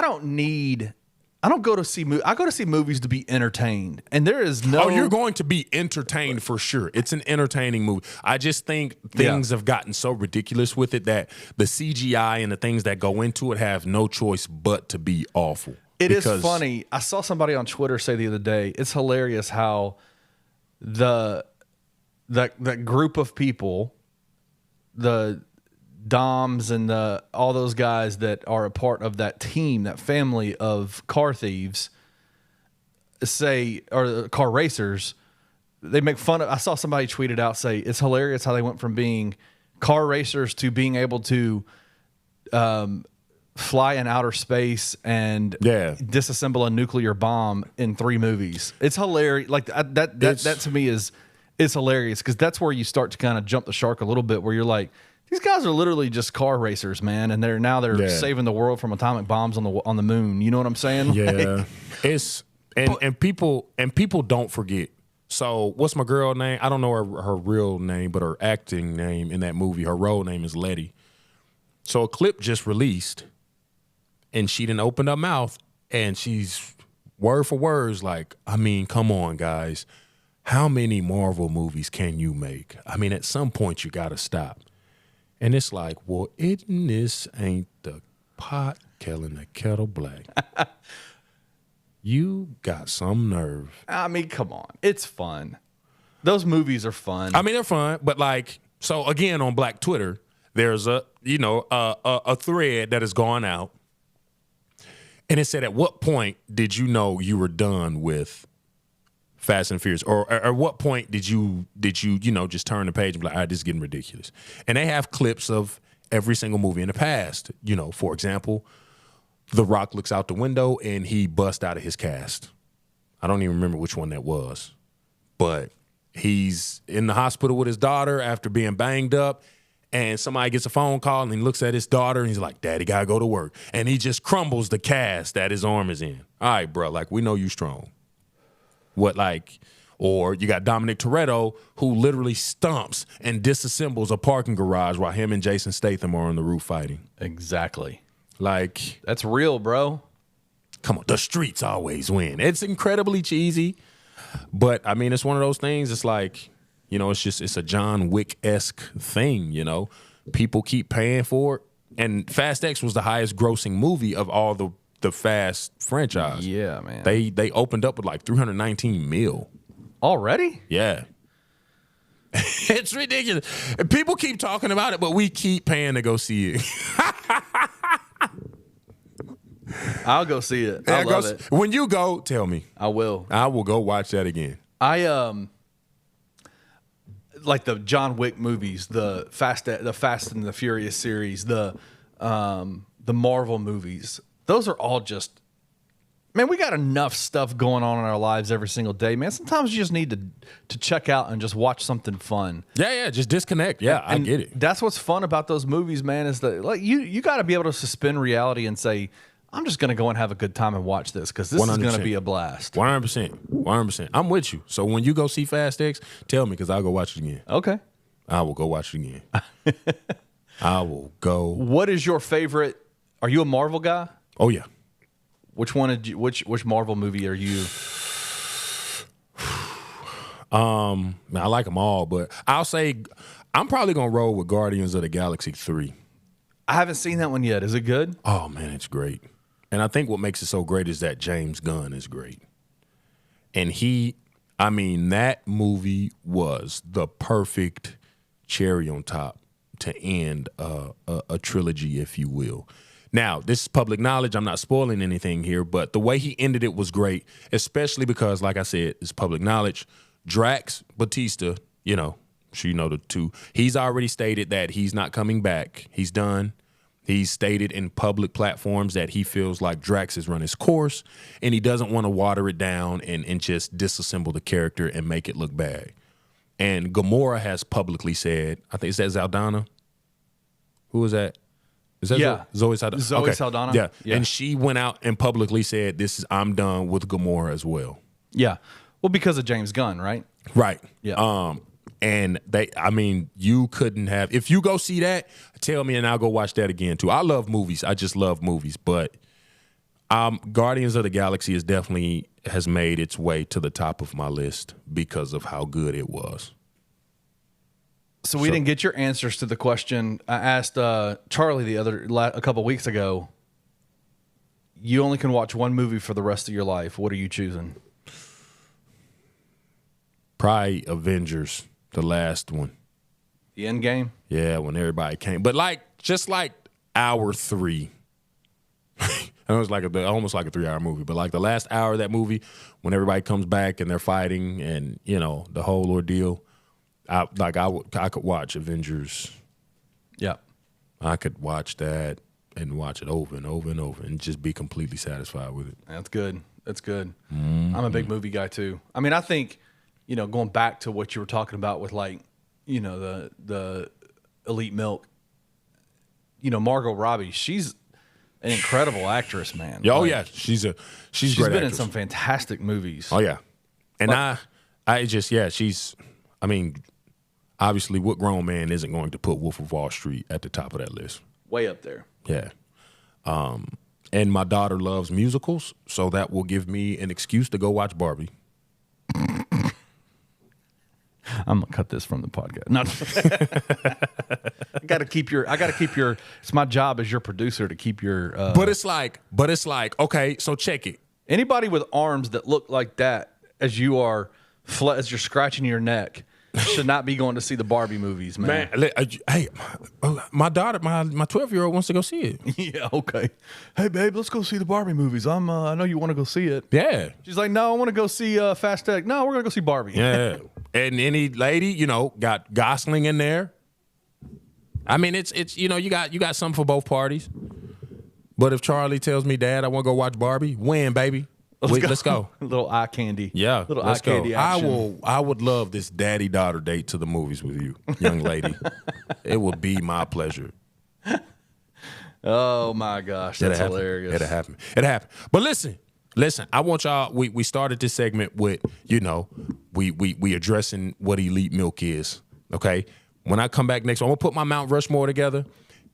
don't go to see movies. I go to see movies to be entertained. And there is no... Oh, you're going to be entertained for sure. It's an entertaining movie. I just think things have gotten so ridiculous with it that the CGI and the things that go into it have no choice but to be awful. It is funny. I saw somebody on Twitter say the other day, it's hilarious how that group of people, the Doms and all those guys that are a part of that team, that family of car thieves, or car racers, they make fun of. I saw somebody tweeted out say it's hilarious how they went from being car racers to being able to fly in outer space and disassemble a nuclear bomb in 3 movies. It's hilarious. Like that to me is hilarious because that's where you start to kind of jump the shark a little bit, where you're like, these guys are literally just car racers, man, and they're saving the world from atomic bombs on the moon. You know what I'm saying? Yeah, and people don't forget. So what's my girl name? I don't know her real name, but her acting name in that movie, her role name is Letty. So a clip just released. And she didn't open her mouth, and she's word for words like, I mean, come on, guys. How many Marvel movies can you make? I mean, at some point, you got to stop. And it's like, well, ain't the pot killing the kettle black. You got some nerve. I mean, come on. It's fun. Those movies are fun. I mean, they're fun, but so again, on Black Twitter, there's a thread that has gone out, and it said, at what point did you know you were done with Fast and Furious, or at what point did you just turn the page and be like, all right, this is getting ridiculous? And they have clips of every single movie in the past. For example, The Rock looks out the window and he busts out of his cast. I don't even remember which one that was, but he's in the hospital with his daughter after being banged up, and somebody gets a phone call and he looks at his daughter and he's like, Daddy gotta go to work. And he just crumbles the cast that his arm is in. All right, bro, like, we know you strong. Or you got Dominic Toretto, who literally stomps and disassembles a parking garage while him and Jason Statham are on the roof fighting. Exactly. Like, that's real, bro. Come on, the streets always win. It's incredibly cheesy, but I mean, it's one of those things. It's like, it's a John Wick-esque thing. People keep paying for it, and Fast X was the highest grossing movie of all the Fast franchise. Yeah, man. They opened up with like 319 mil already. Yeah. It's ridiculous. People keep talking about it, but we keep paying to go see it. I'll go see it. I love it. When you go, tell me. I will. I will go watch that again. I like the John Wick movies, the Fast and the Furious series, the Marvel movies. Those are all just, man, we got enough stuff going on in our lives every single day, man. Sometimes you just need to check out and just watch something fun. Yeah, just disconnect. Yeah, I get it. That's what's fun about those movies, man, is that like you got to be able to suspend reality and say, I'm just going to go and have a good time and watch this because this 100%. Is going to be a blast. 100%. I'm with you. So when you go see Fast X, tell me because I'll go watch it again. Okay. I will go watch it again. I will go. What is your favorite? Are you a Marvel guy? Oh, yeah. Which one did you? Which Marvel movie are you? I like them all, but I'll say I'm probably gonna roll with Guardians of the Galaxy 3. I haven't seen that one yet. Is it good? Oh man, it's great. And I think what makes it so great is that James Gunn is great. And that movie was the perfect cherry on top to end a trilogy, if you will. Now, this is public knowledge. I'm not spoiling anything here, but the way he ended it was great, especially because, like I said, it's public knowledge. Drax Batista, the two, he's already stated that he's not coming back. He's done. He's stated in public platforms that he feels like Drax has run his course, and he doesn't want to water it down and just disassemble the character and make it look bad. And Gamora has publicly said, I think, is that Zaldana? Who was that? Is that Zoe Saldana? Zoe Saldana? Yeah. And she went out and publicly said, I'm done with Gamora as well. Yeah. Well, because of James Gunn, right? Right. Yeah. And you couldn't have, if you go see that, tell me and I'll go watch that again too. I love movies. I just love movies. But Guardians of the Galaxy has made its way to the top of my list because of how good it was. So we didn't get your answers to the question I asked Charlie a couple weeks ago. You only can watch one movie for the rest of your life. What are you choosing? Probably Avengers, the last one. The end game? Yeah, when everybody came. But just like hour 3. It was almost like a 3-hour movie. But like the last hour of that movie, when everybody comes back and they're fighting and, the whole ordeal. I could watch Avengers. Yeah. I could watch that and watch it over and over and over and just be completely satisfied with it. That's good. Mm-hmm. I'm a big movie guy too. I mean, I think, going back to what you were talking about with the Elite Milk, Margot Robbie, she's an incredible actress, man. Oh yeah. She's great been actress. in some fantastic movies. Oh yeah. And obviously, what grown man isn't going to put Wolf of Wall Street at the top of that list? Way up there. Yeah. And my daughter loves musicals, so that will give me an excuse to go watch Barbie. I'm gonna cut this from the podcast. No. I gotta keep your. It's my job as your producer to keep your. But it's like, okay, so check it. Anybody with arms that look like that as you're scratching your neck should not be going to see the Barbie movies, man. Hey, my daughter, my 12-year-old wants to go see it. Yeah, okay. Hey, babe, let's go see the Barbie movies. I know you want to go see it. Yeah. She's like, no, I want to go see Fast Tech. No, we're going to go see Barbie. Yeah. And any lady, got Gosling in there. I mean, it's you got something for both parties. But if Charlie tells me, Dad, I want to go watch Barbie, when, baby? Let's go. A little eye candy. Yeah, little let's eye candy go. action. I would love this daddy-daughter date to the movies with you, young lady. It would be my pleasure. Oh my gosh, that's hilarious. It'll happen. But listen. I want y'all. We started this segment with we addressing what elite milk is. Okay. When I come back next, I'm gonna put my Mount Rushmore together,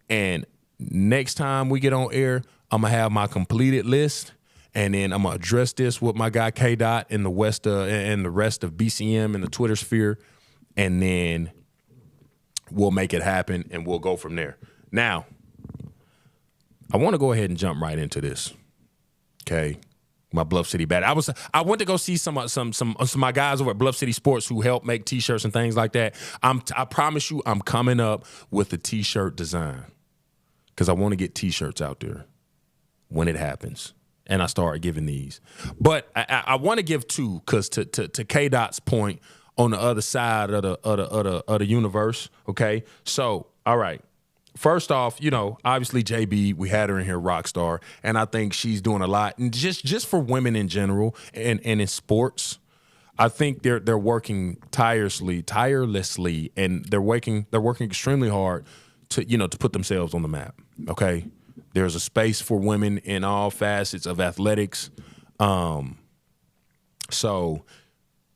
and next time we get on air, I'm gonna have my completed list. And then I'm gonna address this with my guy K Dot in the West and the rest of BCM and the Twitter sphere, and then we'll make it happen and we'll go from there. Now, I want to go ahead and jump right into this. Okay, my Bluff City bad. I went to go see some of my guys over at Bluff City Sports who help make T-shirts and things like that. I promise you, I'm coming up with a T-shirt design because I want to get T-shirts out there when it happens. And I started giving these. But I want to give two because to K-Dot's point on the other side of the universe, okay? So, all right. First off, obviously JB, we had her in here, rock star, and I think she's doing a lot. And just for women in general and in sports, I think they're working tirelessly, and they're working extremely hard to put themselves on the map, okay? There's a space for women in all facets of athletics. So,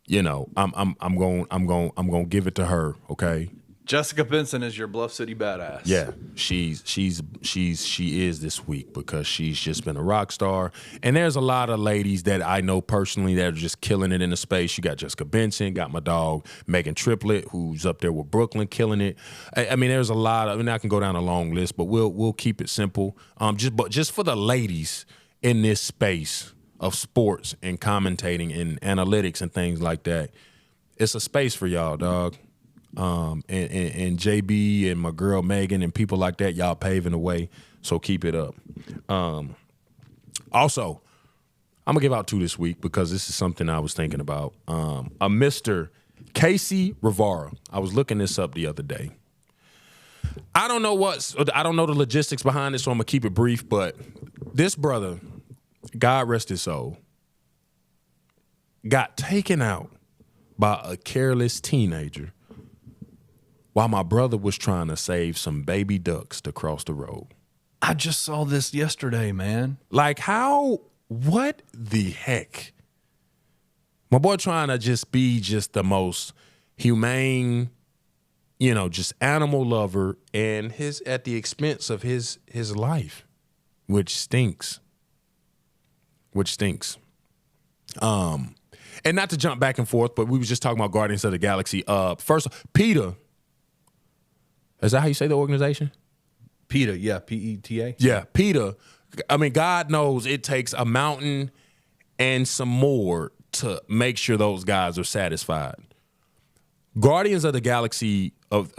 I'm going to give it to her, okay? Jessica Benson is your Bluff City badass. Yeah, she is this week because she's just been a rock star. And there's a lot of ladies that I know personally that are just killing it in the space. You got Jessica Benson, got my dog Megan Triplett, who's up there with Brooklyn, killing it. I mean, there's a lot of. I mean, I can go down a long list, but we'll keep it simple. Just for the ladies in this space of sports and commentating and analytics and things like that, it's a space for y'all, dog. And JB and my girl Megan and people like that, y'all paving the way, so keep it up. Also, I'm gonna give out two this week because this is something I was thinking about. A Mr. Casey Rivera. I was looking this up the other day. I don't know the logistics behind it, so I'm gonna keep it brief, but this brother, God rest his soul, got taken out by a careless teenager while my brother was trying to save some baby ducks to cross the road. I just saw this yesterday, man. Like what the heck? My boy trying to just be the most humane, just animal lover, and at the expense of his life, which stinks. And not to jump back and forth, but we was just talking about Guardians of the Galaxy. First, PETA. Is that how you say the organization? PETA, yeah, PETA. Yeah, PETA. I mean, God knows it takes a mountain and some more to make sure those guys are satisfied. Guardians of the Galaxy of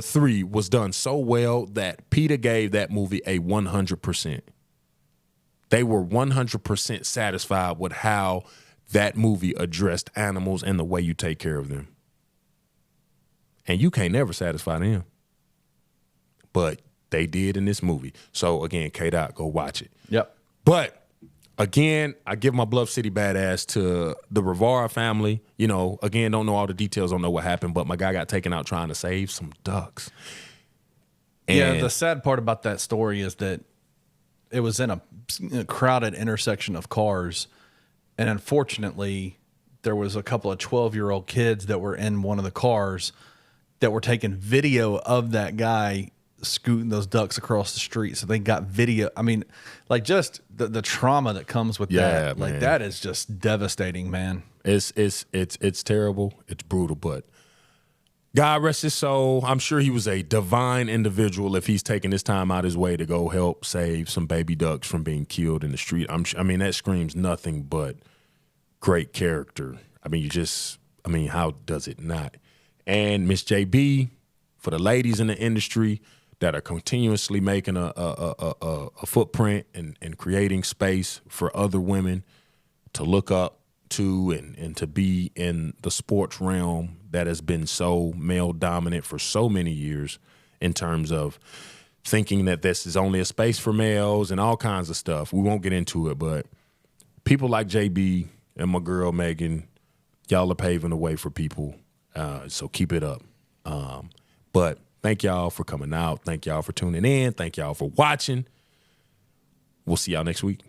3 was done so well that PETA gave that movie a 100%. They were 100% satisfied with how that movie addressed animals and the way you take care of them. And you can't never satisfy them. But they did in this movie. So, again, K-Dot, go watch it. Yep. But, again, I give my Bluff City badass to the Rivera family. Again, don't know all the details, don't know what happened, but my guy got taken out trying to save some ducks. And the sad part about that story is that it was in a crowded intersection of cars, and unfortunately, there was a couple of 12-year-old kids that were in one of the cars that were taking video of that guy scooting those ducks across the street. So they got video. I mean, like, just the trauma that comes with that. Man. Like, that is just devastating, man. It's terrible. It's brutal, but God rest his soul. I'm sure he was a divine individual if he's taking his time out his way to go help save some baby ducks from being killed in the street. I mean, that screams nothing but great character. I mean, how does it not? and Miss JB for the ladies in the industry that are continuously making a footprint and creating space for other women to look up to and to be in the sports realm that has been so male dominant for so many years in terms of thinking that this is only a space for males and all kinds of stuff. We won't get into it, but people like JB and my girl Megan, y'all are paving the way for people. So keep it up. But thank y'all for coming out. Thank y'all for tuning in. Thank y'all for watching. We'll see y'all next week.